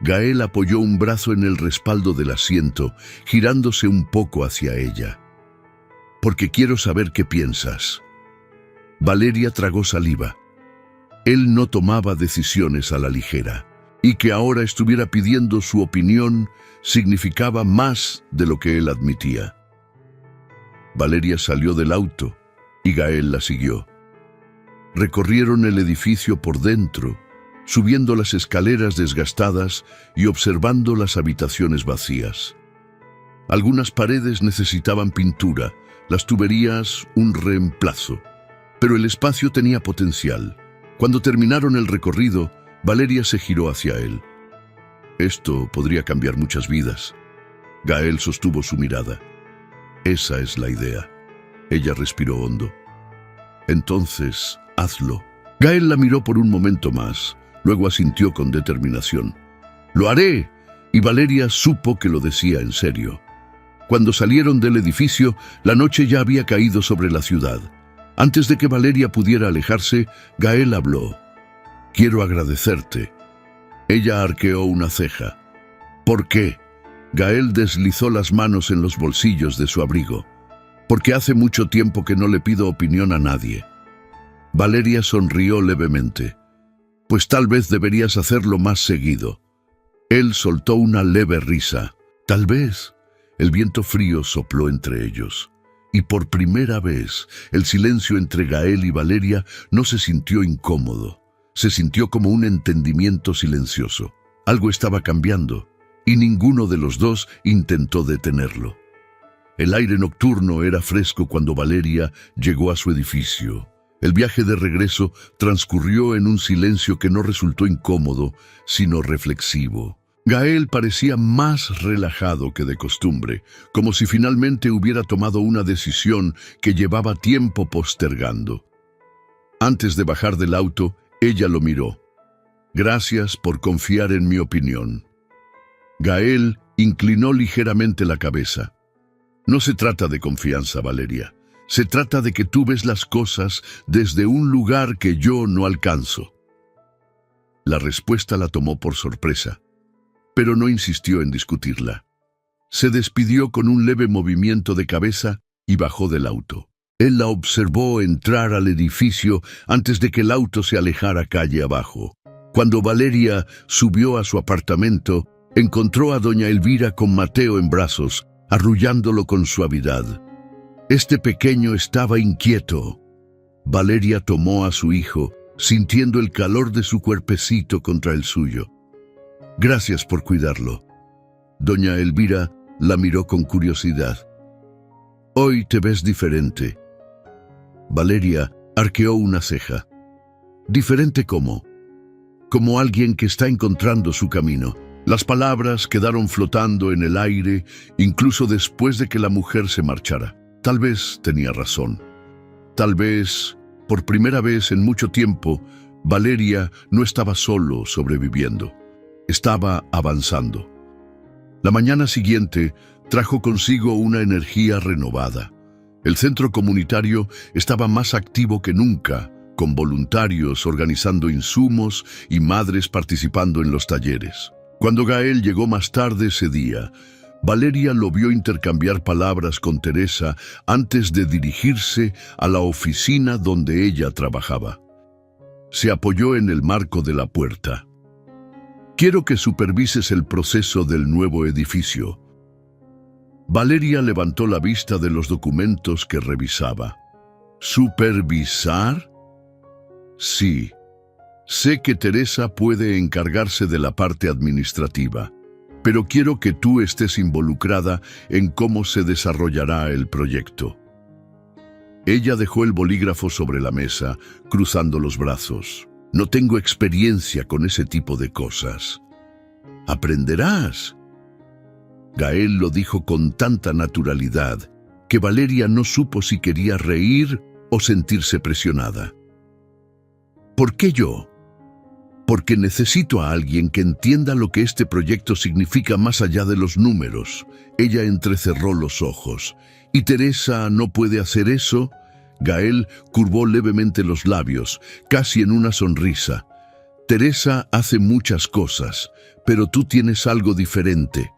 Gael apoyó un brazo en el respaldo del asiento, girándose un poco hacia ella. «Porque quiero saber qué piensas». Valeria tragó saliva. Él no tomaba decisiones a la ligera. y que ahora estuviera pidiendo su opinión significaba más de lo que él admitía. Valeria salió del auto y Gael la siguió. Recorrieron el edificio por dentro, subiendo las escaleras desgastadas y observando las habitaciones vacías. Algunas paredes necesitaban pintura, las tuberías un reemplazo, pero el espacio tenía potencial. Cuando terminaron el recorrido, Valeria se giró hacia él. Esto podría cambiar muchas vidas. Gael sostuvo su mirada. Esa es la idea. Ella respiró hondo. Entonces, hazlo. Gael la miró por un momento más, luego asintió con determinación. ¡Lo haré! Y Valeria supo que lo decía en serio. Cuando salieron del edificio, la noche ya había caído sobre la ciudad. Antes de que Valeria pudiera alejarse, Gael habló. «Quiero agradecerte». Ella arqueó una ceja. «¿Por qué?» Gael deslizó las manos en los bolsillos de su abrigo. «Porque hace mucho tiempo que no le pido opinión a nadie». Valeria sonrió levemente. «Pues tal vez deberías hacerlo más seguido». Él soltó una leve risa. «Tal vez». El viento frío sopló entre ellos. Y por primera vez, el silencio entre Gael y Valeria no se sintió incómodo. Se sintió como un entendimiento silencioso. Algo estaba cambiando, y ninguno de los dos intentó detenerlo. El aire nocturno era fresco cuando Valeria llegó a su edificio. El viaje de regreso transcurrió en un silencio que no resultó incómodo, sino reflexivo. Gael parecía más relajado que de costumbre, como si finalmente hubiera tomado una decisión que llevaba tiempo postergando. Antes de bajar del auto, ella lo miró. «Gracias por confiar en mi opinión». Gael inclinó ligeramente la cabeza. «No se trata de confianza, Valeria. Se trata de que tú ves las cosas desde un lugar que yo no alcanzo». La respuesta la tomó por sorpresa, pero no insistió en discutirla. Se despidió con un leve movimiento de cabeza y bajó del auto. Él la observó entrar al edificio antes de que el auto se alejara calle abajo. Cuando Valeria subió a su apartamento, encontró a doña Elvira con Mateo en brazos, arrullándolo con suavidad. Este pequeño estaba inquieto. Valeria tomó a su hijo, sintiendo el calor de su cuerpecito contra el suyo. «Gracias por cuidarlo». Doña Elvira la miró con curiosidad. «Hoy te ves diferente». Valeria arqueó una ceja. «¿Diferente cómo?» «Como alguien que está encontrando su camino». Las palabras quedaron flotando en el aire, incluso después de que la mujer se marchara. Tal vez tenía razón. Tal vez, por primera vez en mucho tiempo, Valeria no estaba solo sobreviviendo. Estaba avanzando. La mañana siguiente trajo consigo una energía renovada. El centro comunitario estaba más activo que nunca, con voluntarios organizando insumos y madres participando en los talleres. Cuando Gael llegó más tarde ese día, Valeria lo vio intercambiar palabras con Teresa antes de dirigirse a la oficina donde ella trabajaba. Se apoyó en el marco de la puerta. «Quiero que supervises el proceso del nuevo edificio». Valeria levantó la vista de los documentos que revisaba. ¿Supervisar? Sí. Sé que Teresa puede encargarse de la parte administrativa, pero quiero que tú estés involucrada en cómo se desarrollará el proyecto. Ella dejó el bolígrafo sobre la mesa, cruzando los brazos. No tengo experiencia con ese tipo de cosas. Aprenderás. Gael lo dijo con tanta naturalidad que Valeria no supo si quería reír o sentirse presionada. ¿Por qué yo? Porque necesito a alguien que entienda lo que este proyecto significa más allá de los números. Ella entrecerró los ojos. ¿Y Teresa no puede hacer eso? Gael curvó levemente los labios, casi en una sonrisa. Teresa hace muchas cosas, pero tú tienes algo diferente.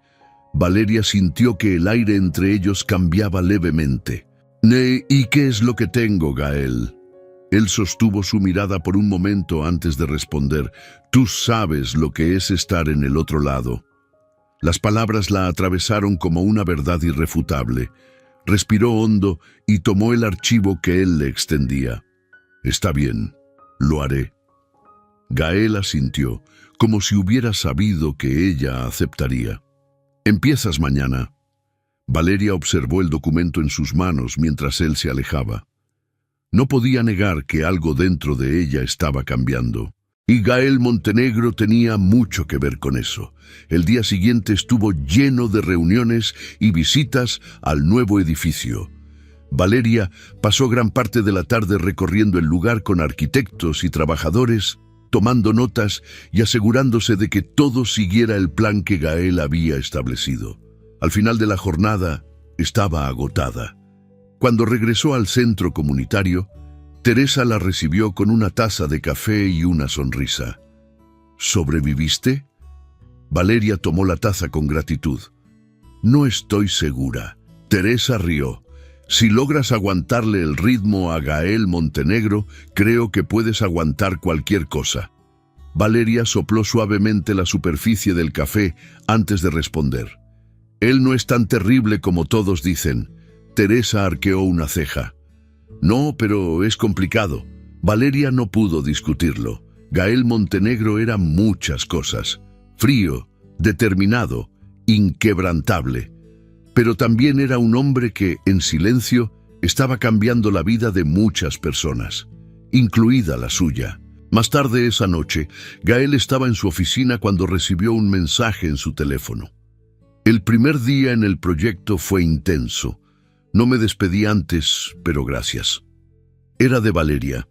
Valeria sintió que el aire entre ellos cambiaba levemente. ¿Y qué es lo que tengo, Gael? Él sostuvo su mirada por un momento antes de responder. Tú sabes lo que es estar en el otro lado. Las palabras la atravesaron como una verdad irrefutable. Respiró hondo y tomó el archivo que él le extendía. Está bien, lo haré. Gael asintió, como si hubiera sabido que ella aceptaría. Empiezas mañana. Valeria observó el documento en sus manos mientras él se alejaba. No podía negar que algo dentro de ella estaba cambiando. Y Gael Montenegro tenía mucho que ver con eso. El día siguiente estuvo lleno de reuniones y visitas al nuevo edificio. Valeria pasó gran parte de la tarde recorriendo el lugar con arquitectos y trabajadores, tomando notas y asegurándose de que todo siguiera el plan que Gael había establecido. Al final de la jornada, estaba agotada. Cuando regresó al centro comunitario, Teresa la recibió con una taza de café y una sonrisa. ¿Sobreviviste? Valeria tomó la taza con gratitud. No estoy segura. Teresa rió. Si logras aguantarle el ritmo a Gael Montenegro, creo que puedes aguantar cualquier cosa. Valeria sopló suavemente la superficie del café antes de responder. Él no es tan terrible como todos dicen. Teresa arqueó una ceja. No, pero es complicado. Valeria no pudo discutirlo. Gael Montenegro era muchas cosas. Frío, determinado, inquebrantable. Pero también era un hombre que, en silencio, estaba cambiando la vida de muchas personas, incluida la suya. Más tarde esa noche, Gael estaba en su oficina cuando recibió un mensaje en su teléfono. El primer día en el proyecto fue intenso. No me despedí antes, pero gracias. Era de Valeria.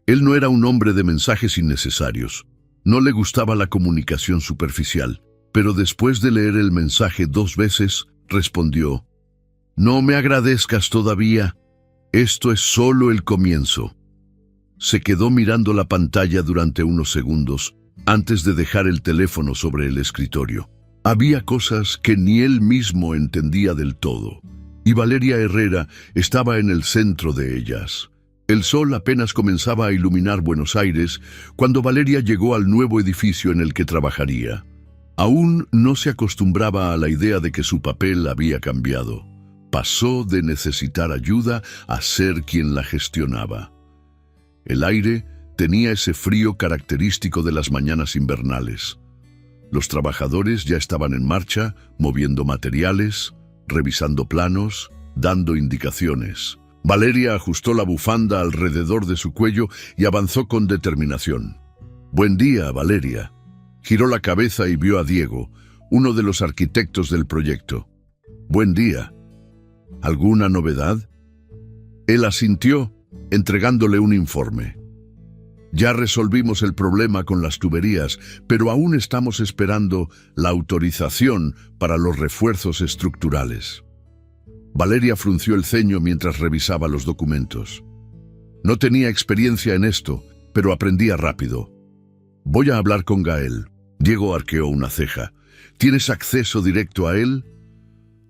Él no era un hombre de mensajes innecesarios. No le gustaba la comunicación superficial. Pero después de leer el mensaje 2 veces, respondió: No me agradezcas todavía. Esto es solo el comienzo. Se quedó mirando la pantalla durante unos segundos antes de dejar el teléfono sobre el escritorio. Había cosas que ni él mismo entendía del todo. Y Valeria Herrera estaba en el centro de ellas. El sol apenas comenzaba a iluminar Buenos Aires cuando Valeria llegó al nuevo edificio en el que trabajaría. Aún no se acostumbraba a la idea de que su papel había cambiado. Pasó de necesitar ayuda a ser quien la gestionaba. El aire tenía ese frío característico de las mañanas invernales. Los trabajadores ya estaban en marcha, moviendo materiales, revisando planos, dando indicaciones. Valeria ajustó la bufanda alrededor de su cuello y avanzó con determinación. «Buen día, Valeria». Giró la cabeza y vio a Diego, uno de los arquitectos del proyecto. «Buen día. ¿Alguna novedad?» Él asintió, entregándole un informe. «Ya resolvimos el problema con las tuberías, pero aún estamos esperando la autorización para los refuerzos estructurales». Valeria frunció el ceño mientras revisaba los documentos. No tenía experiencia en esto, pero aprendía rápido. «Voy a hablar con Gael». Diego arqueó una ceja. «¿Tienes acceso directo a él?»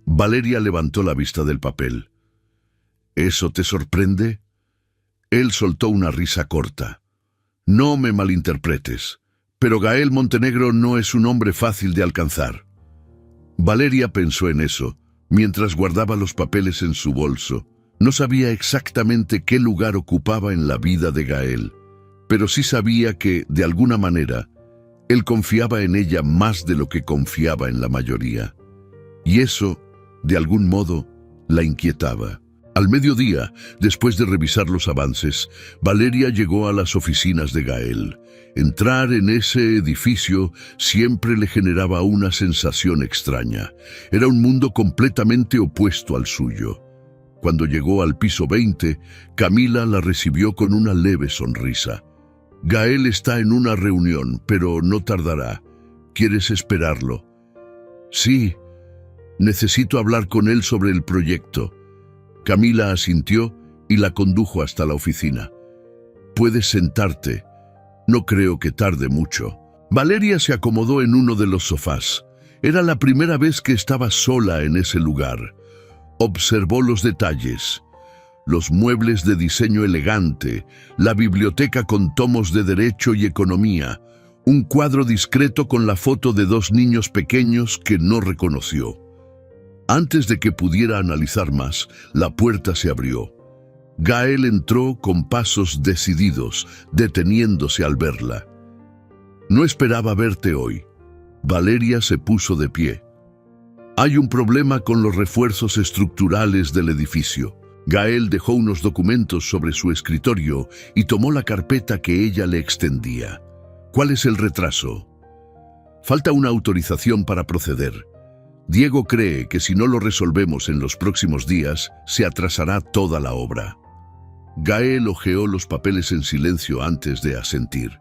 Valeria levantó la vista del papel. «¿Eso te sorprende?» Él soltó una risa corta. «No me malinterpretes, pero Gael Montenegro no es un hombre fácil de alcanzar». Valeria pensó en eso, mientras guardaba los papeles en su bolso. No sabía exactamente qué lugar ocupaba en la vida de Gael, pero sí sabía que, de alguna manera, él confiaba en ella más de lo que confiaba en la mayoría. Y eso, de algún modo, la inquietaba. Al mediodía, después de revisar los avances, Valeria llegó a las oficinas de Gael. Entrar en ese edificio siempre le generaba una sensación extraña. Era un mundo completamente opuesto al suyo. Cuando llegó al piso 20, Camila la recibió con una leve sonrisa. «Gael está en una reunión, pero no tardará. ¿Quieres esperarlo?» «Sí, necesito hablar con él sobre el proyecto». Camila asintió y la condujo hasta la oficina. «Puedes sentarte. No creo que tarde mucho». Valeria se acomodó en uno de los sofás. Era la primera vez que estaba sola en ese lugar. Observó los detalles. los muebles de diseño elegante, la biblioteca con tomos de derecho y economía, un cuadro discreto con la foto de dos niños pequeños que no reconoció. Antes de que pudiera analizar más, la puerta se abrió. Gael entró con pasos decididos, deteniéndose al verla. «No esperaba verte hoy». Valeria se puso de pie. «Hay un problema con los refuerzos estructurales del edificio». Gael dejó unos documentos sobre su escritorio y tomó la carpeta que ella le extendía. «¿Cuál es el retraso?» «Falta una autorización para proceder. Diego cree que si no lo resolvemos en los próximos días, se atrasará toda la obra». Gael hojeó los papeles en silencio antes de asentir.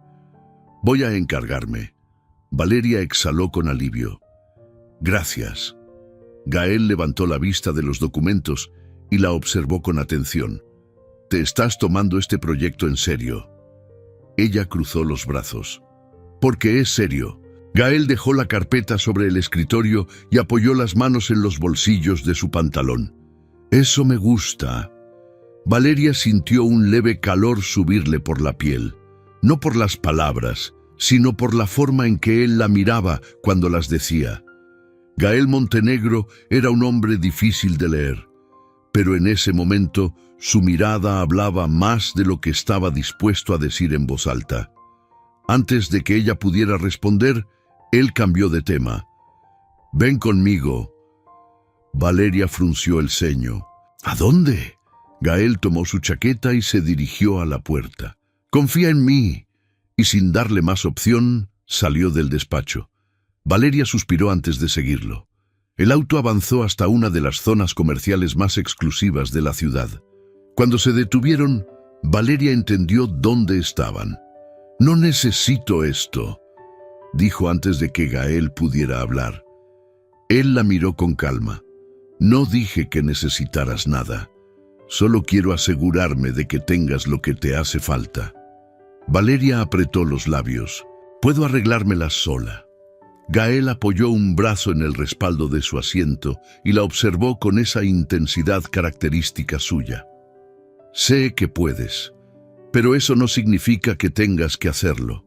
«Voy a encargarme». Valeria exhaló con alivio. «Gracias». Gael levantó la vista de los documentos y la observó con atención. «¿Te estás tomando este proyecto en serio?» Ella cruzó los brazos. «Porque es serio». Gael dejó la carpeta sobre el escritorio y apoyó las manos en los bolsillos de su pantalón. «Eso me gusta». Valeria sintió un leve calor subirle por la piel. No por las palabras, sino por la forma en que él la miraba cuando las decía. Gael Montenegro era un hombre difícil de leer, pero en ese momento su mirada hablaba más de lo que estaba dispuesto a decir en voz alta. Antes de que ella pudiera responder, él cambió de tema. «Ven conmigo». Valeria frunció el ceño. «¿A dónde?» Gael tomó su chaqueta y se dirigió a la puerta. «Confía en mí». Y sin darle más opción, salió del despacho. Valeria suspiró antes de seguirlo. El auto avanzó hasta una de las zonas comerciales más exclusivas de la ciudad. Cuando se detuvieron, Valeria entendió dónde estaban. «No necesito esto», dijo antes de que Gael pudiera hablar. Él la miró con calma. «No dije que necesitaras nada. Solo quiero asegurarme de que tengas lo que te hace falta». Valeria apretó los labios. «Puedo arreglármelas sola». Gael apoyó un brazo en el respaldo de su asiento y la observó con esa intensidad característica suya. «Sé que puedes, pero eso no significa que tengas que hacerlo».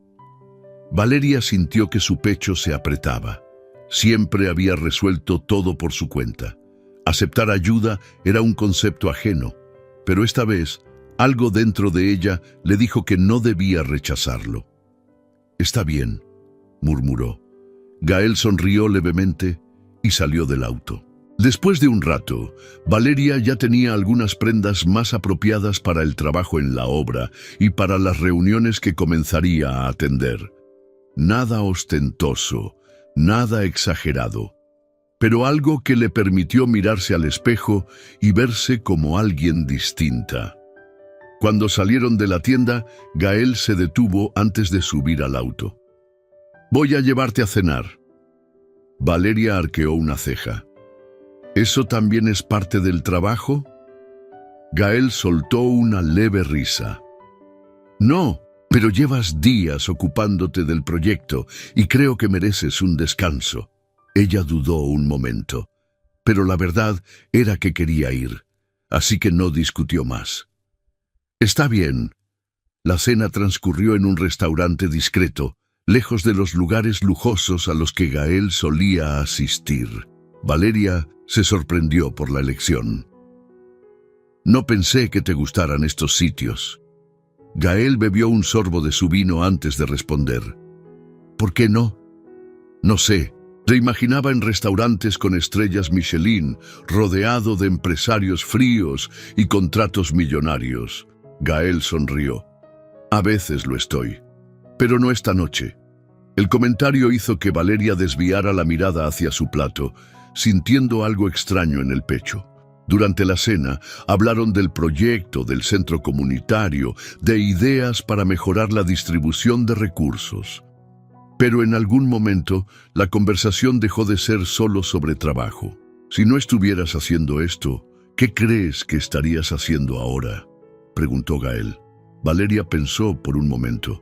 Valeria sintió que su pecho se apretaba. Siempre había resuelto todo por su cuenta. Aceptar ayuda era un concepto ajeno, pero esta vez algo dentro de ella le dijo que no debía rechazarlo. «Está bien», murmuró. Gael sonrió levemente y salió del auto. Después de un rato, Valeria ya tenía algunas prendas más apropiadas para el trabajo en la obra y para las reuniones que comenzaría a atender. Nada ostentoso, nada exagerado, pero algo que le permitió mirarse al espejo y verse como alguien distinta. Cuando salieron de la tienda, Gael se detuvo antes de subir al auto. «Voy a llevarte a cenar». Valeria arqueó una ceja. «¿Eso también es parte del trabajo?» Gael soltó una leve risa. «No, pero llevas días ocupándote del proyecto y creo que mereces un descanso». Ella dudó un momento, pero la verdad era que quería ir, así que no discutió más. «Está bien». La cena transcurrió en un restaurante discreto, lejos de los lugares lujosos a los que Gael solía asistir. Valeria se sorprendió por la elección. «No pensé que te gustaran estos sitios». Gael bebió un sorbo de su vino antes de responder. «¿Por qué no?» «No sé. Te imaginaba en restaurantes con estrellas Michelin, rodeado de empresarios fríos y contratos millonarios». Gael sonrió. «A veces lo estoy, pero no esta noche». El comentario hizo que Valeria desviara la mirada hacia su plato, sintiendo algo extraño en el pecho. Durante la cena, hablaron del proyecto, del centro comunitario, de ideas para mejorar la distribución de recursos. Pero en algún momento, la conversación dejó de ser solo sobre trabajo. «Si no estuvieras haciendo esto, ¿qué crees que estarías haciendo ahora?», preguntó Gael. Valeria pensó por un momento.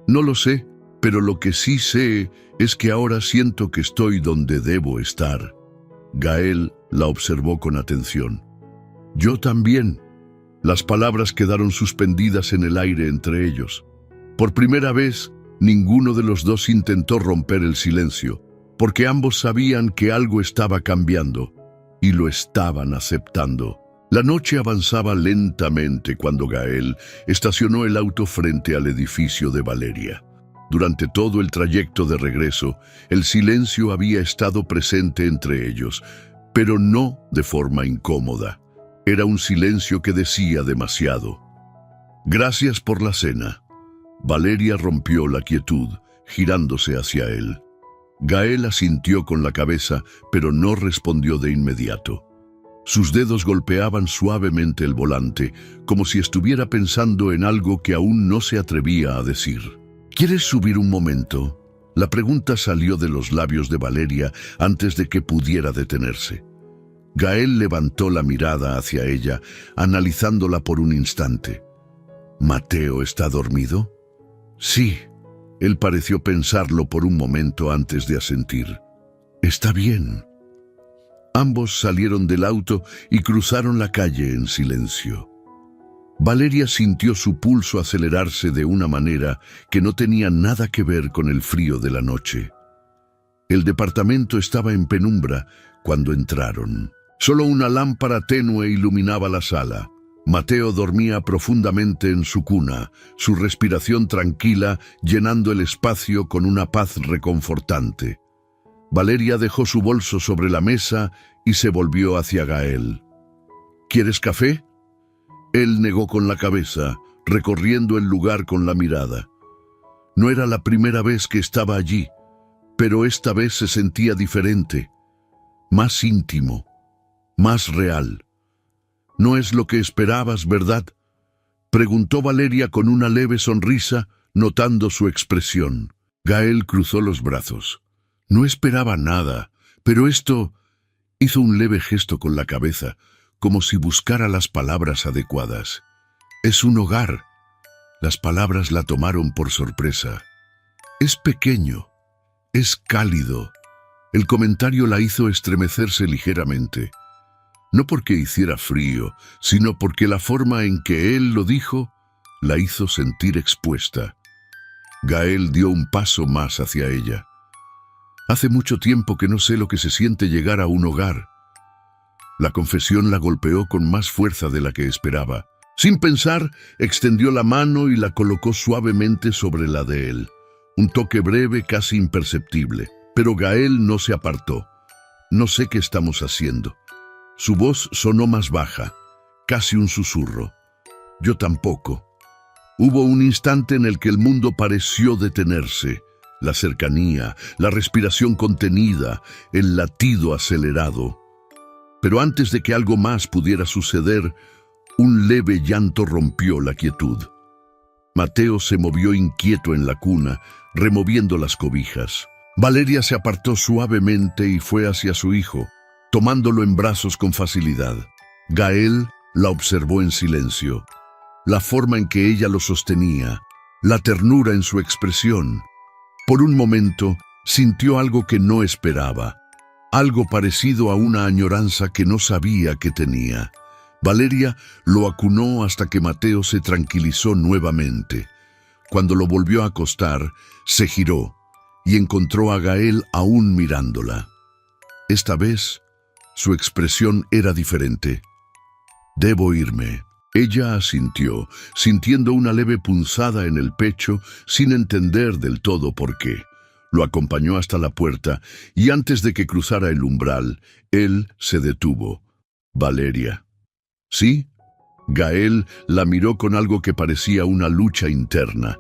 «No lo sé, pero lo que sí sé es que ahora siento que estoy donde debo estar». Gael la observó con atención. «Yo también». Las palabras quedaron suspendidas en el aire entre ellos. Por primera vez, ninguno de los dos intentó romper el silencio, porque ambos sabían que algo estaba cambiando y lo estaban aceptando. La noche avanzaba lentamente cuando Gael estacionó el auto frente al edificio de Valeria. Durante todo el trayecto de regreso, el silencio había estado presente entre ellos, pero no de forma incómoda. Era un silencio que decía demasiado. «Gracias por la cena». Valeria rompió la quietud, girándose hacia él. Gael asintió con la cabeza, pero no respondió de inmediato. Sus dedos golpeaban suavemente el volante, como si estuviera pensando en algo que aún no se atrevía a decir. «¿Quieres subir un momento?». La pregunta salió de los labios de Valeria antes de que pudiera detenerse. Gael levantó la mirada hacia ella, analizándola por un instante. «¿Mateo está dormido?». «Sí». Él pareció pensarlo por un momento antes de asentir. «Está bien». Ambos salieron del auto y cruzaron la calle en silencio. Valeria sintió su pulso acelerarse de una manera que no tenía nada que ver con el frío de la noche. El departamento estaba en penumbra cuando entraron. Solo una lámpara tenue iluminaba la sala. Mateo dormía profundamente en su cuna, su respiración tranquila llenando el espacio con una paz reconfortante. Valeria dejó su bolso sobre la mesa y se volvió hacia Gael. «¿Quieres café?». Él negó con la cabeza, recorriendo el lugar con la mirada. No era la primera vez que estaba allí, pero esta vez se sentía diferente, más íntimo, más real. «No es lo que esperabas, ¿verdad?», preguntó Valeria con una leve sonrisa, notando su expresión. Gael cruzó los brazos. No esperaba nada, pero esto... Hizo un leve gesto con la cabeza, como si buscara las palabras adecuadas. «Es un hogar». Las palabras la tomaron por sorpresa. «Es pequeño. Es cálido». El comentario la hizo estremecerse ligeramente. No porque hiciera frío, sino porque la forma en que él lo dijo la hizo sentir expuesta. Gael dio un paso más hacia ella. «Hace mucho tiempo que no sé lo que se siente llegar a un hogar». La confesión la golpeó con más fuerza de la que esperaba. Sin pensar, extendió la mano y la colocó suavemente sobre la de él. Un toque breve, casi imperceptible. Pero Gael no se apartó. «No sé qué estamos haciendo». Su voz sonó más baja, casi un susurro. «Yo tampoco». Hubo un instante en el que el mundo pareció detenerse. La cercanía, la respiración contenida, el latido acelerado. Pero antes de que algo más pudiera suceder, un leve llanto rompió la quietud. Mateo se movió inquieto en la cuna, removiendo las cobijas. Valeria se apartó suavemente y fue hacia su hijo, tomándolo en brazos con facilidad. Gael la observó en silencio. La forma en que ella lo sostenía, la ternura en su expresión. Por un momento, sintió algo que no esperaba, algo parecido a una añoranza que no sabía que tenía. Valeria lo acunó hasta que Mateo se tranquilizó nuevamente. Cuando lo volvió a acostar, se giró y encontró a Gael aún mirándola. Esta vez, su expresión era diferente. «Debo irme». Ella asintió, sintiendo una leve punzada en el pecho, sin entender del todo por qué. Lo acompañó hasta la puerta, y antes de que cruzara el umbral, él se detuvo. «Valeria». «¿Sí?». Gael la miró con algo que parecía una lucha interna,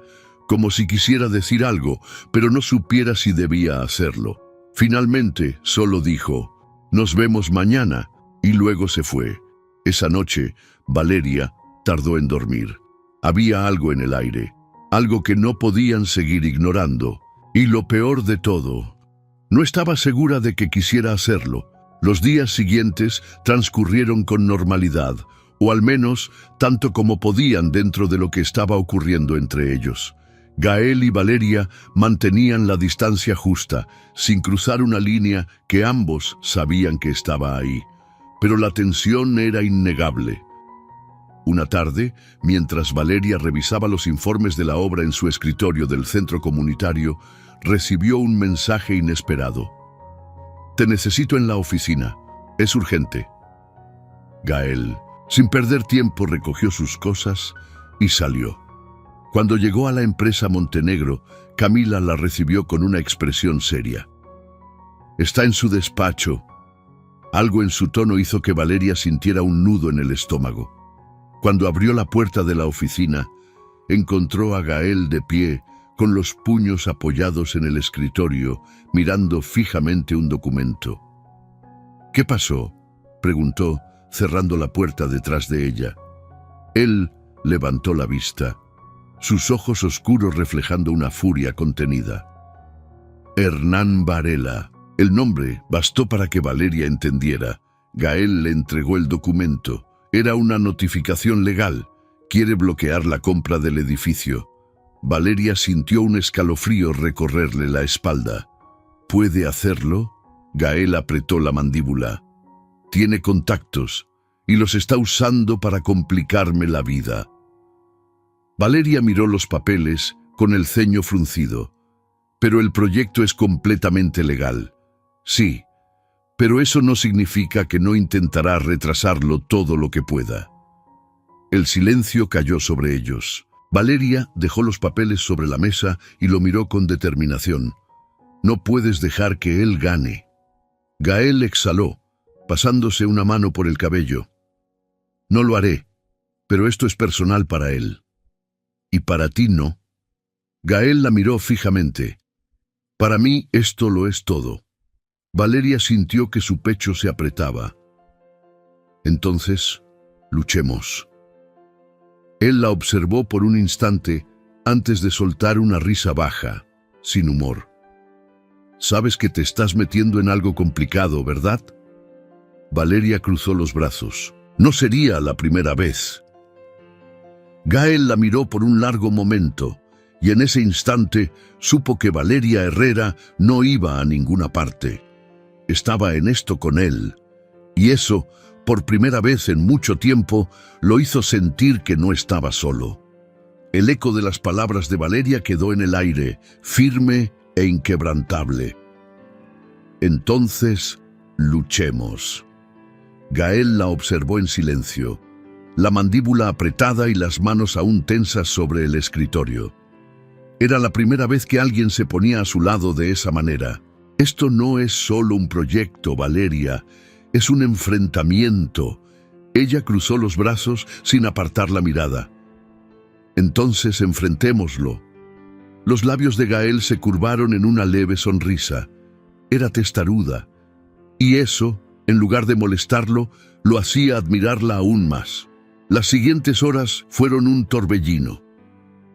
como si quisiera decir algo, pero no supiera si debía hacerlo. Finalmente, solo dijo: «Nos vemos mañana», y luego se fue. Esa noche, Valeria tardó en dormir. Había algo en el aire, algo que no podían seguir ignorando. Y lo peor de todo, no estaba segura de que quisiera hacerlo. Los días siguientes transcurrieron con normalidad, o al menos tanto como podían dentro de lo que estaba ocurriendo entre ellos. Gael y Valeria mantenían la distancia justa, sin cruzar una línea que ambos sabían que estaba ahí. Pero la tensión era innegable. Una tarde, mientras Valeria revisaba los informes de la obra en su escritorio del centro comunitario, recibió un mensaje inesperado. «Te necesito en la oficina. Es urgente». Gael, sin perder tiempo, recogió sus cosas y salió. Cuando llegó a la empresa Montenegro, Camila la recibió con una expresión seria. «Está en su despacho». Algo en su tono hizo que Valeria sintiera un nudo en el estómago. Cuando abrió la puerta de la oficina, encontró a Gael de pie, con los puños apoyados en el escritorio, mirando fijamente un documento. «¿Qué pasó?», preguntó, cerrando la puerta detrás de ella. Él levantó la vista, sus ojos oscuros reflejando una furia contenida. «Hernán Varela». El nombre bastó para que Valeria entendiera. Gael le entregó el documento. Era una notificación legal. Quiere bloquear la compra del edificio. Valeria sintió un escalofrío recorrerle la espalda. ¿Puede hacerlo? Gael apretó la mandíbula. Tiene contactos y los está usando para complicarme la vida. Valeria miró los papeles con el ceño fruncido. Pero el proyecto es completamente legal. Sí, pero eso no significa que no intentará retrasarlo todo lo que pueda. El silencio cayó sobre ellos. Valeria dejó los papeles sobre la mesa y lo miró con determinación. No puedes dejar que él gane. Gael exhaló, pasándose una mano por el cabello. No lo haré, pero esto es personal para él. ¿Y para ti no? Gael la miró fijamente. Para mí esto lo es todo. Valeria sintió que su pecho se apretaba. Entonces, luchemos. Él la observó por un instante antes de soltar una risa baja, sin humor. Sabes que te estás metiendo en algo complicado, ¿verdad? Valeria cruzó los brazos. No sería la primera vez. Gael la miró por un largo momento, y en ese instante supo que Valeria Herrera no iba a ninguna parte. Estaba en esto con él, y eso, por primera vez en mucho tiempo, lo hizo sentir que no estaba solo. El eco de las palabras de Valeria quedó en el aire, firme e inquebrantable. Entonces, luchemos. Gael la observó en silencio, la mandíbula apretada y las manos aún tensas sobre el escritorio. Era la primera vez que alguien se ponía a su lado de esa manera. Esto no es solo un proyecto, Valeria, es un enfrentamiento. Ella cruzó los brazos sin apartar la mirada. Entonces enfrentémoslo. Los labios de Gael se curvaron en una leve sonrisa. Era testaruda, y eso, en lugar de molestarlo, lo hacía admirarla aún más. Las siguientes horas fueron un torbellino.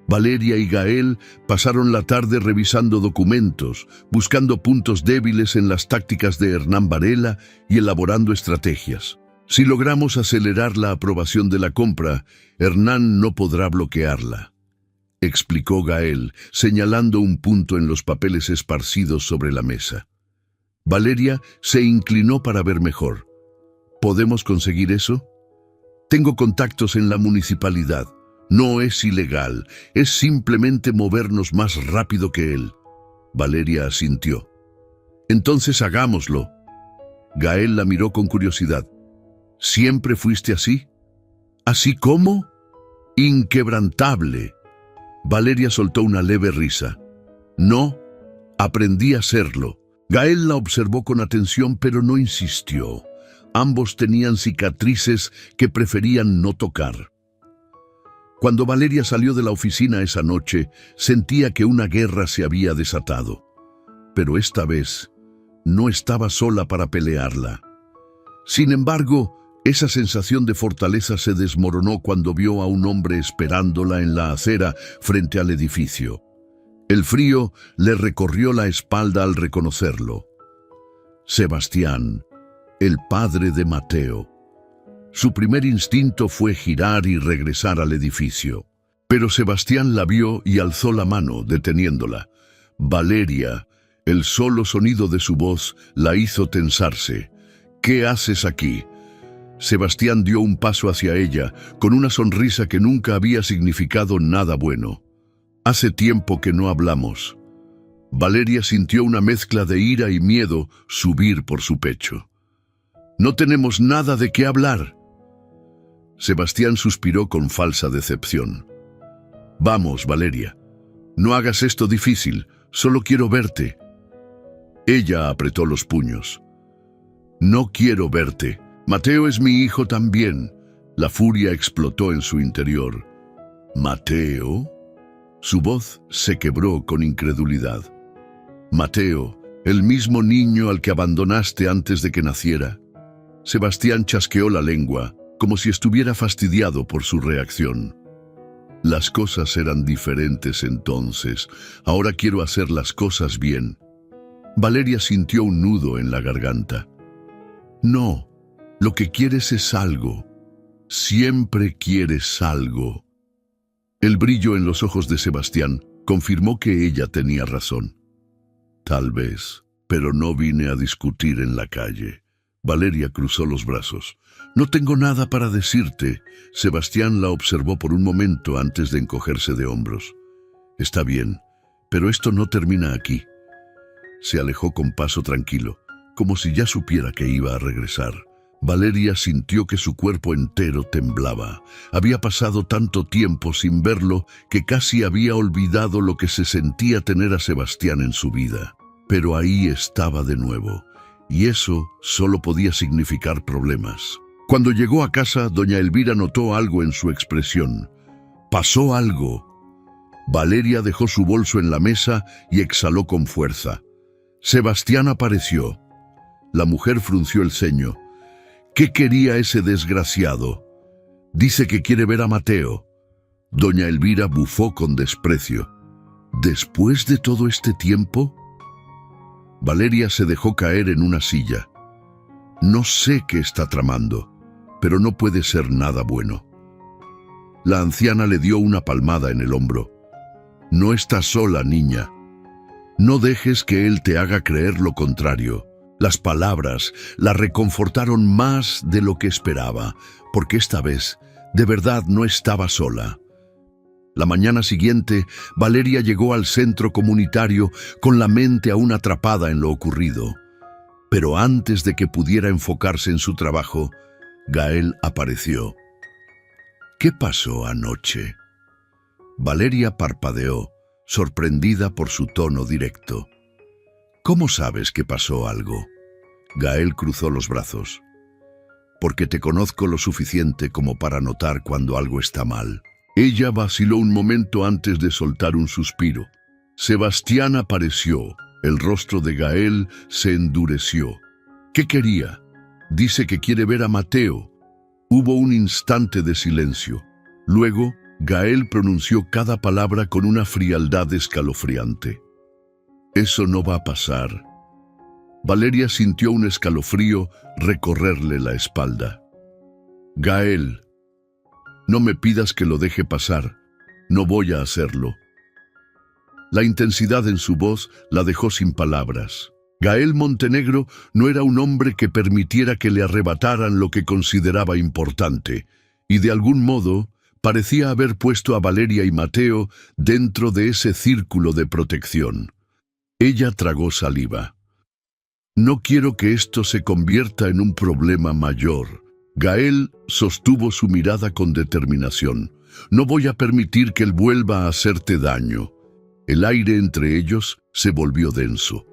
Valeria y Gael pasaron la tarde revisando documentos, buscando puntos débiles en las tácticas de Hernán Varela y elaborando estrategias. Si logramos acelerar la aprobación de la compra, Hernán no podrá bloquearla, explicó Gael, señalando un punto en los papeles esparcidos sobre la mesa. Valeria se inclinó para ver mejor. ¿Podemos conseguir eso? Tengo contactos en la municipalidad. No es ilegal, es simplemente movernos más rápido que él. Valeria asintió. Entonces hagámoslo. Gael la miró con curiosidad. ¿Siempre fuiste así? ¿Así cómo? Inquebrantable. Valeria soltó una leve risa. No, aprendí a serlo. Gael la observó con atención, pero no insistió. Ambos tenían cicatrices que preferían no tocar. Cuando Valeria salió de la oficina esa noche, sentía que una guerra se había desatado. Pero esta vez, no estaba sola para pelearla. Sin embargo, esa sensación de fortaleza se desmoronó cuando vio a un hombre esperándola en la acera frente al edificio. El frío le recorrió la espalda al reconocerlo. Sebastián, el padre de Mateo. Su primer instinto fue girar y regresar al edificio. Pero Sebastián la vio y alzó la mano, deteniéndola. Valeria, el solo sonido de su voz, la hizo tensarse. ¿Qué haces aquí? Sebastián dio un paso hacia ella, con una sonrisa que nunca había significado nada bueno. Hace tiempo que no hablamos. Valeria sintió una mezcla de ira y miedo subir por su pecho. No tenemos nada de qué hablar. Sebastián suspiró con falsa decepción. Vamos, Valeria. No hagas esto difícil, solo quiero verte. Ella apretó los puños. No quiero verte. Mateo es mi hijo también. La furia explotó en su interior. ¿Mateo? Su voz se quebró con incredulidad. Mateo, el mismo niño al que abandonaste antes de que naciera. Sebastián chasqueó la lengua, como si estuviera fastidiado por su reacción. Las cosas eran diferentes entonces. Ahora quiero hacer las cosas bien. Valeria sintió un nudo en la garganta. No, lo que quieres es algo. Siempre quieres algo. El brillo en los ojos de Sebastián confirmó que ella tenía razón. Tal vez, pero no vine a discutir en la calle. Valeria cruzó los brazos. No tengo nada para decirte. Sebastián la observó por un momento antes de encogerse de hombros. Está bien, pero esto no termina aquí. Se alejó con paso tranquilo, como si ya supiera que iba a regresar. Valeria sintió que su cuerpo entero temblaba. Había pasado tanto tiempo sin verlo que casi había olvidado lo que se sentía tener a Sebastián en su vida. Pero ahí estaba de nuevo, y eso solo podía significar problemas. Cuando llegó a casa, doña Elvira notó algo en su expresión. Pasó algo. Valeria dejó su bolso en la mesa y exhaló con fuerza. Sebastián apareció. La mujer frunció el ceño. ¿Qué quería ese desgraciado? Dice que quiere ver a Mateo. Doña Elvira bufó con desprecio. ¿Después de todo este tiempo? Valeria se dejó caer en una silla. No sé qué está tramando, pero no puede ser nada bueno. La anciana le dio una palmada en el hombro. No estás sola, niña. No dejes que él te haga creer lo contrario. Las palabras la reconfortaron más de lo que esperaba, porque esta vez, de verdad, no estaba sola. La mañana siguiente, Valeria llegó al centro comunitario con la mente aún atrapada en lo ocurrido. Pero antes de que pudiera enfocarse en su trabajo, Gael apareció. ¿Qué pasó anoche? Valeria parpadeó, sorprendida por su tono directo. ¿Cómo sabes que pasó algo? Gael cruzó los brazos. Porque te conozco lo suficiente como para notar cuando algo está mal. Ella vaciló un momento antes de soltar un suspiro. Sebastián apareció. El rostro de Gael se endureció. ¿Qué quería? Dice que quiere ver a Mateo. Hubo un instante de silencio. Luego, Gael pronunció cada palabra con una frialdad escalofriante. Eso no va a pasar. Valeria sintió un escalofrío recorrerle la espalda. Gael, no me pidas que lo deje pasar. No voy a hacerlo. La intensidad en su voz la dejó sin palabras. Gael Montenegro no era un hombre que permitiera que le arrebataran lo que consideraba importante, y de algún modo parecía haber puesto a Valeria y Mateo dentro de ese círculo de protección. Ella tragó saliva. No quiero que esto se convierta en un problema mayor. Gael sostuvo su mirada con determinación. No voy a permitir que él vuelva a hacerte daño. El aire entre ellos se volvió denso.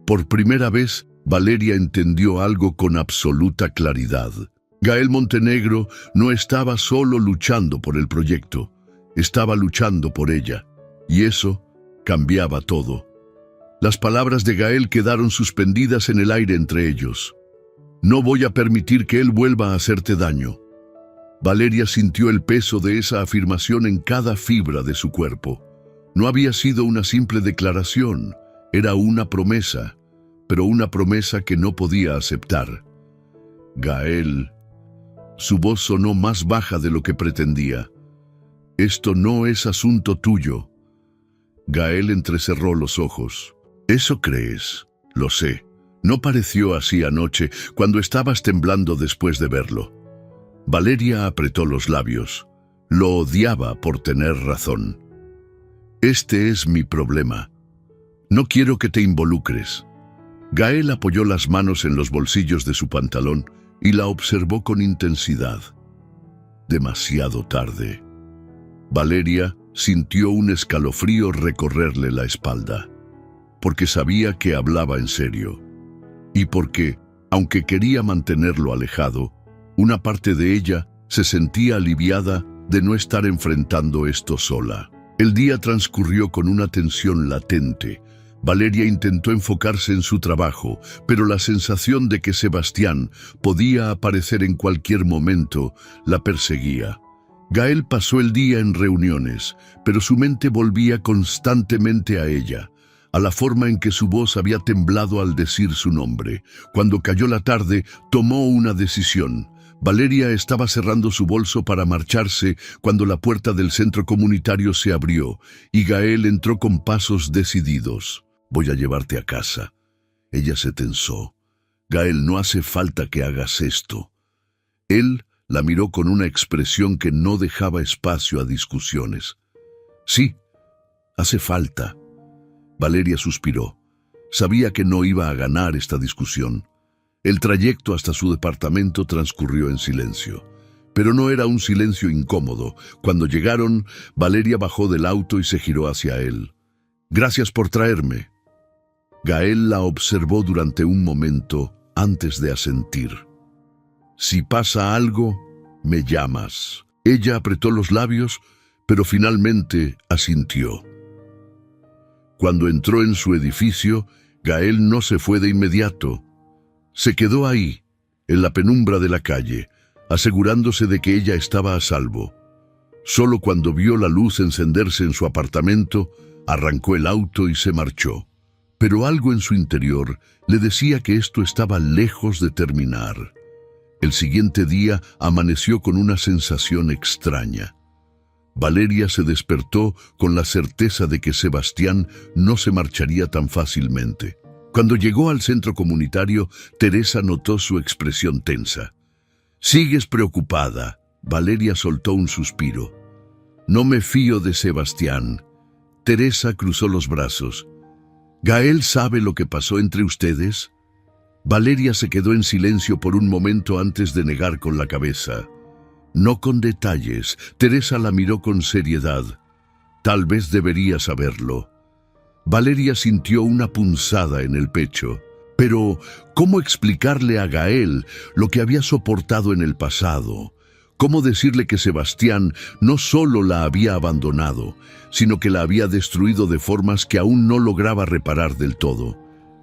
Por primera vez, Valeria entendió algo con absoluta claridad. Gael Montenegro no estaba solo luchando por el proyecto, estaba luchando por ella, y eso cambiaba todo. Las palabras de Gael quedaron suspendidas en el aire entre ellos. No voy a permitir que él vuelva a hacerte daño. Valeria sintió el peso de esa afirmación en cada fibra de su cuerpo. No había sido una simple declaración, era una promesa, pero una promesa que no podía aceptar. Gael. Su voz sonó más baja de lo que pretendía. Esto no es asunto tuyo. Gael entrecerró los ojos. ¿Eso crees? Lo sé. No pareció así anoche, cuando estabas temblando después de verlo. Valeria apretó los labios. Lo odiaba por tener razón. Este es mi problema. No quiero que te involucres. Gael apoyó las manos en los bolsillos de su pantalón y la observó con intensidad. Demasiado tarde. Valeria sintió un escalofrío recorrerle la espalda, porque sabía que hablaba en serio, y porque, aunque quería mantenerlo alejado, una parte de ella se sentía aliviada de no estar enfrentando esto sola. El día transcurrió con una tensión latente. Valeria intentó enfocarse en su trabajo, pero la sensación de que Sebastián podía aparecer en cualquier momento la perseguía. Gael pasó el día en reuniones, pero su mente volvía constantemente a ella, a la forma en que su voz había temblado al decir su nombre. Cuando cayó la tarde, tomó una decisión. Valeria estaba cerrando su bolso para marcharse cuando la puerta del centro comunitario se abrió y Gael entró con pasos decididos. «Voy a llevarte a casa». Ella se tensó. «Gael, no hace falta que hagas esto». Él la miró con una expresión que no dejaba espacio a discusiones. «Sí, hace falta». Valeria suspiró. Sabía que no iba a ganar esta discusión. El trayecto hasta su departamento transcurrió en silencio. Pero no era un silencio incómodo. Cuando llegaron, Valeria bajó del auto y se giró hacia él. «Gracias por traerme». Gael la observó durante un momento antes de asentir. «Si pasa algo, me llamas». Ella apretó los labios, pero finalmente asintió. Cuando entró en su edificio, Gael no se fue de inmediato. Se quedó ahí, en la penumbra de la calle, asegurándose de que ella estaba a salvo. Solo cuando vio la luz encenderse en su apartamento, arrancó el auto y se marchó. Pero algo en su interior le decía que esto estaba lejos de terminar. El siguiente día amaneció con una sensación extraña. Valeria se despertó con la certeza de que Sebastián no se marcharía tan fácilmente. Cuando llegó al centro comunitario, Teresa notó su expresión tensa. «¿Sigues preocupada?» Valeria soltó un suspiro. «No me fío de Sebastián». Teresa cruzó los brazos. «¿Gael sabe lo que pasó entre ustedes?» Valeria se quedó en silencio por un momento antes de negar con la cabeza. «No con detalles». Teresa la miró con seriedad. «Tal vez debería saberlo». Valeria sintió una punzada en el pecho. Pero, ¿cómo explicarle a Gael lo que había soportado en el pasado? ¿Cómo decirle que Sebastián no solo la había abandonado, sino que la había destruido de formas que aún no lograba reparar del todo?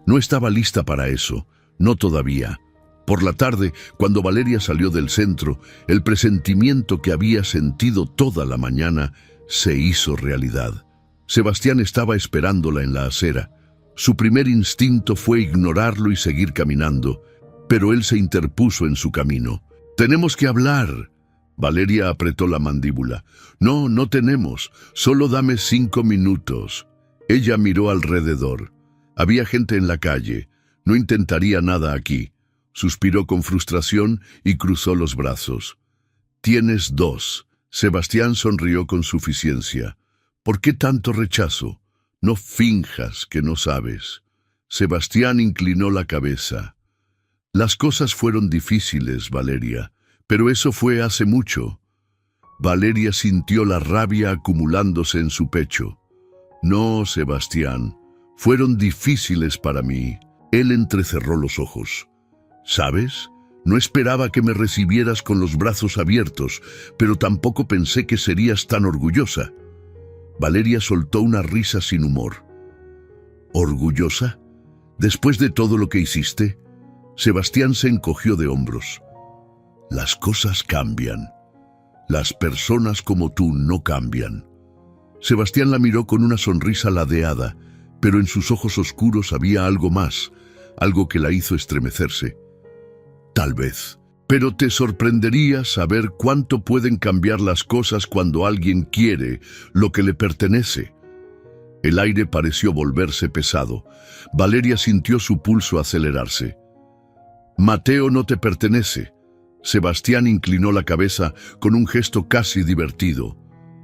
No estaba lista para eso, no todavía. Por la tarde, cuando Valeria salió del centro, el presentimiento que había sentido toda la mañana se hizo realidad. Sebastián estaba esperándola en la acera. Su primer instinto fue ignorarlo y seguir caminando, pero él se interpuso en su camino. «Tenemos que hablar». Valeria apretó la mandíbula. «No, no tenemos. Solo dame 5 minutos». Ella miró alrededor. Había gente en la calle. No intentaría nada aquí. Suspiró con frustración y cruzó los brazos. «Tienes 2». Sebastián sonrió con suficiencia. «¿Por qué tanto rechazo? No finjas que no sabes». Sebastián inclinó la cabeza. «Las cosas fueron difíciles, Valeria, pero eso fue hace mucho». Valeria sintió la rabia acumulándose en su pecho. «No, Sebastián, fueron difíciles para mí». Él entrecerró los ojos. «¿Sabes? No esperaba que me recibieras con los brazos abiertos, pero tampoco pensé que serías tan orgullosa». Valeria soltó una risa sin humor. «¿Orgullosa? ¿Después de todo lo que hiciste?» Sebastián se encogió de hombros. «Las cosas cambian. Las personas como tú no cambian». Sebastián la miró con una sonrisa ladeada, pero en sus ojos oscuros había algo más, algo que la hizo estremecerse. «Tal vez. Pero te sorprendería saber cuánto pueden cambiar las cosas cuando alguien quiere lo que le pertenece». El aire pareció volverse pesado. Valeria sintió su pulso acelerarse. «Mateo no te pertenece». Sebastián inclinó la cabeza con un gesto casi divertido.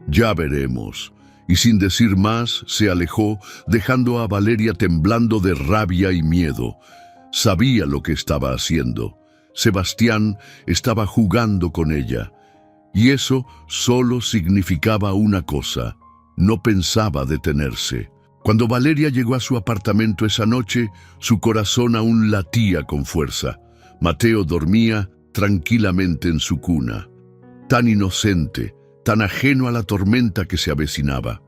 «Ya veremos». Y sin decir más, se alejó, dejando a Valeria temblando de rabia y miedo. Sabía lo que estaba haciendo. Sebastián estaba jugando con ella. Y eso solo significaba una cosa: no pensaba detenerse. Cuando Valeria llegó a su apartamento esa noche, su corazón aún latía con fuerza. Mateo dormía tranquilamente en su cuna, tan inocente, tan ajeno a la tormenta que se avecinaba.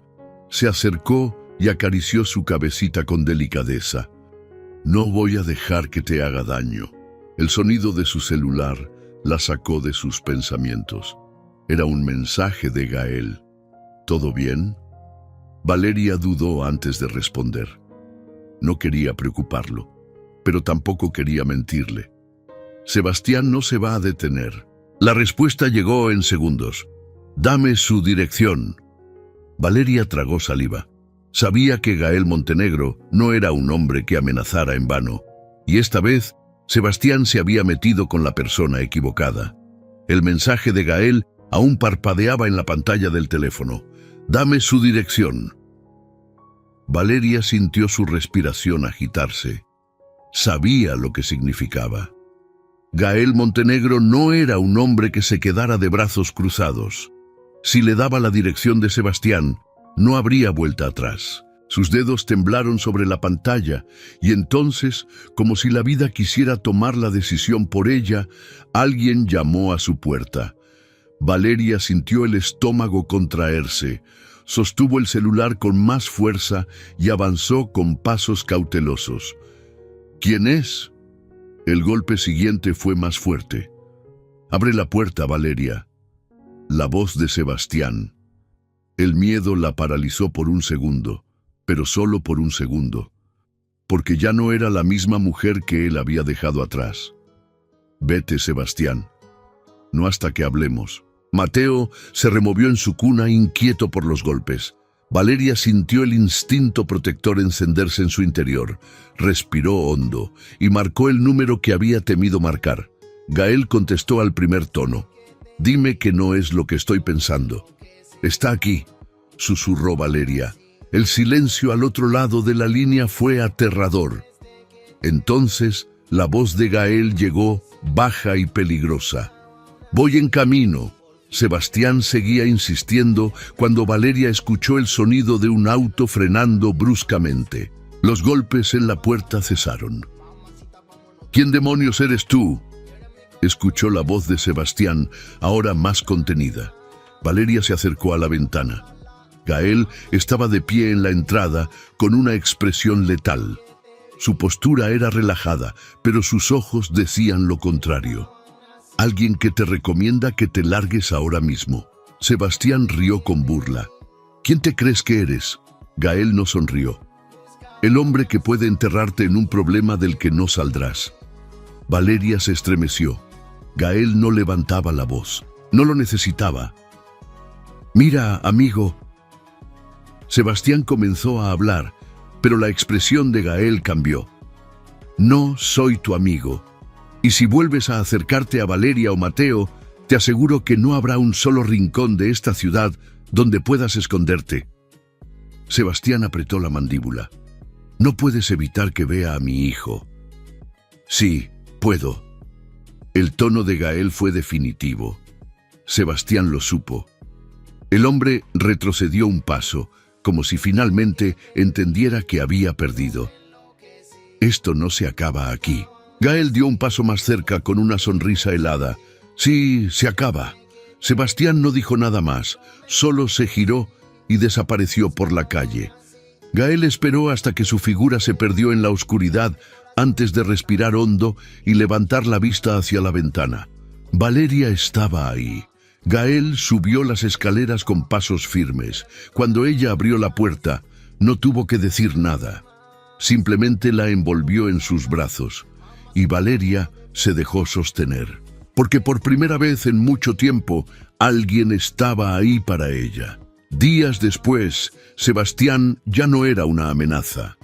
Se acercó y acarició su cabecita con delicadeza. «No voy a dejar que te haga daño». El sonido de su celular la sacó de sus pensamientos. Era un mensaje de Gael. «¿Todo bien?». Valeria dudó antes de responder. No quería preocuparlo, pero tampoco quería mentirle. Sebastián no se va a detener. La respuesta llegó en segundos. «Dame su dirección». Valeria tragó saliva. Sabía que Gael Montenegro no era un hombre que amenazara en vano, y esta vez Sebastián se había metido con la persona equivocada. El mensaje de Gael aún parpadeaba en la pantalla del teléfono. «Dame su dirección». Valeria sintió su respiración agitarse. Sabía lo que significaba. Gael Montenegro no era un hombre que se quedara de brazos cruzados. Si le daba la dirección de Sebastián, no habría vuelta atrás. Sus dedos temblaron sobre la pantalla y entonces, como si la vida quisiera tomar la decisión por ella, alguien llamó a su puerta. Valeria sintió el estómago contraerse, sostuvo el celular con más fuerza y avanzó con pasos cautelosos. «¿Quién es?». El golpe siguiente fue más fuerte. «Abre la puerta, Valeria». La voz de Sebastián. El miedo la paralizó por un segundo, pero solo por un segundo, porque ya no era la misma mujer que él había dejado atrás. «Vete, Sebastián. No hasta que hablemos». Mateo se removió en su cuna inquieto por los golpes. Valeria sintió el instinto protector encenderse en su interior. Respiró hondo y marcó el número que había temido marcar. Gael contestó al primer tono. «Dime que no es lo que estoy pensando». «Está aquí», susurró Valeria. El silencio al otro lado de la línea fue aterrador. Entonces la voz de Gael llegó, baja y peligrosa. «Voy en camino». Sebastián seguía insistiendo cuando Valeria escuchó el sonido de un auto frenando bruscamente. Los golpes en la puerta cesaron. «¿Quién demonios eres tú?», escuchó la voz de Sebastián, ahora más contenida. Valeria se acercó a la ventana. Gael estaba de pie en la entrada con una expresión letal. Su postura era relajada, pero sus ojos decían lo contrario. «Alguien que te recomienda que te largues ahora mismo». Sebastián rió con burla. «¿Quién te crees que eres?». Gael no sonrió. «El hombre que puede enterrarte en un problema del que no saldrás». Valeria se estremeció. Gael no levantaba la voz. No lo necesitaba. «Mira, amigo». Sebastián comenzó a hablar, pero la expresión de Gael cambió. «No soy tu amigo. Y si vuelves a acercarte a Valeria o Mateo, te aseguro que no habrá un solo rincón de esta ciudad donde puedas esconderte». Sebastián apretó la mandíbula. «No puedes evitar que vea a mi hijo». «Sí, puedo». El tono de Gael fue definitivo. Sebastián lo supo. El hombre retrocedió un paso, como si finalmente entendiera que había perdido. «Esto no se acaba aquí». Gael dio un paso más cerca con una sonrisa helada. «Sí, se acaba». Sebastián no dijo nada más, solo se giró y desapareció por la calle. Gael esperó hasta que su figura se perdió en la oscuridad antes de respirar hondo y levantar la vista hacia la ventana. Valeria estaba ahí. Gael subió las escaleras con pasos firmes. Cuando ella abrió la puerta, no tuvo que decir nada. Simplemente la envolvió en sus brazos. Y Valeria se dejó sostener, porque por primera vez en mucho tiempo alguien estaba ahí para ella. Días después, Sebastián ya no era una amenaza.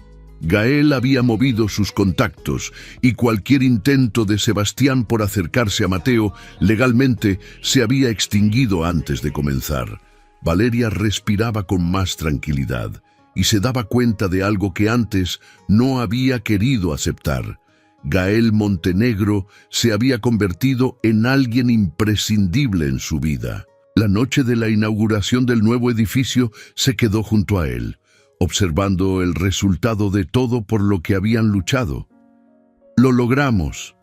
Gael había movido sus contactos y cualquier intento de Sebastián por acercarse a Mateo legalmente se había extinguido antes de comenzar. Valeria respiraba con más tranquilidad y se daba cuenta de algo que antes no había querido aceptar. Gael Montenegro se había convertido en alguien imprescindible en su vida. La noche de la inauguración del nuevo edificio se quedó junto a él, observando el resultado de todo por lo que habían luchado. «Lo logramos».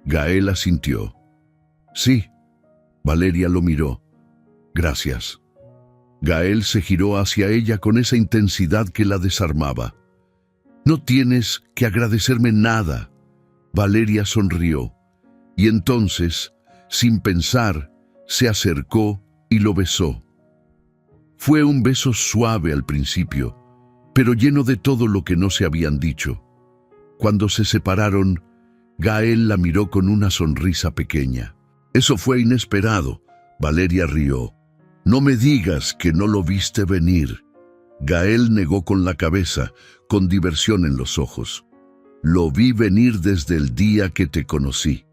Gael asintió. «Sí». Valeria lo miró. «Gracias». Gael se giró hacia ella con esa intensidad que la desarmaba. «No tienes que agradecerme nada». Valeria sonrió, y entonces, sin pensar, se acercó y lo besó. Fue un beso suave al principio, pero lleno de todo lo que no se habían dicho. Cuando se separaron, Gael la miró con una sonrisa pequeña. «Eso fue inesperado», Valeria rió. «No me digas que no lo viste venir». Gael negó con la cabeza, con diversión en los ojos. «Lo vi venir desde el día que te conocí».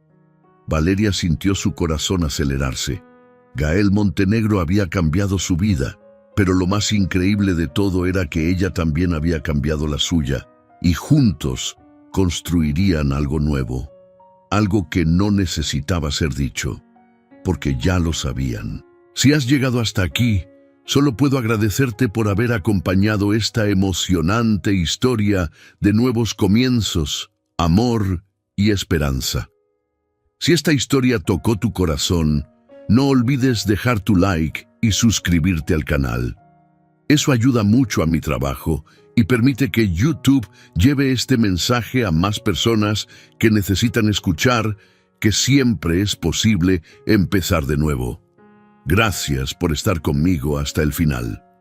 Valeria sintió su corazón acelerarse. Gael Montenegro había cambiado su vida, pero lo más increíble de todo era que ella también había cambiado la suya, y juntos construirían algo nuevo, algo que no necesitaba ser dicho, porque ya lo sabían. Si has llegado hasta aquí, solo puedo agradecerte por haber acompañado esta emocionante historia de nuevos comienzos, amor y esperanza. Si esta historia tocó tu corazón, no olvides dejar tu like y suscribirte al canal. Eso ayuda mucho a mi trabajo y permite que YouTube lleve este mensaje a más personas que necesitan escuchar que siempre es posible empezar de nuevo. Gracias por estar conmigo hasta el final.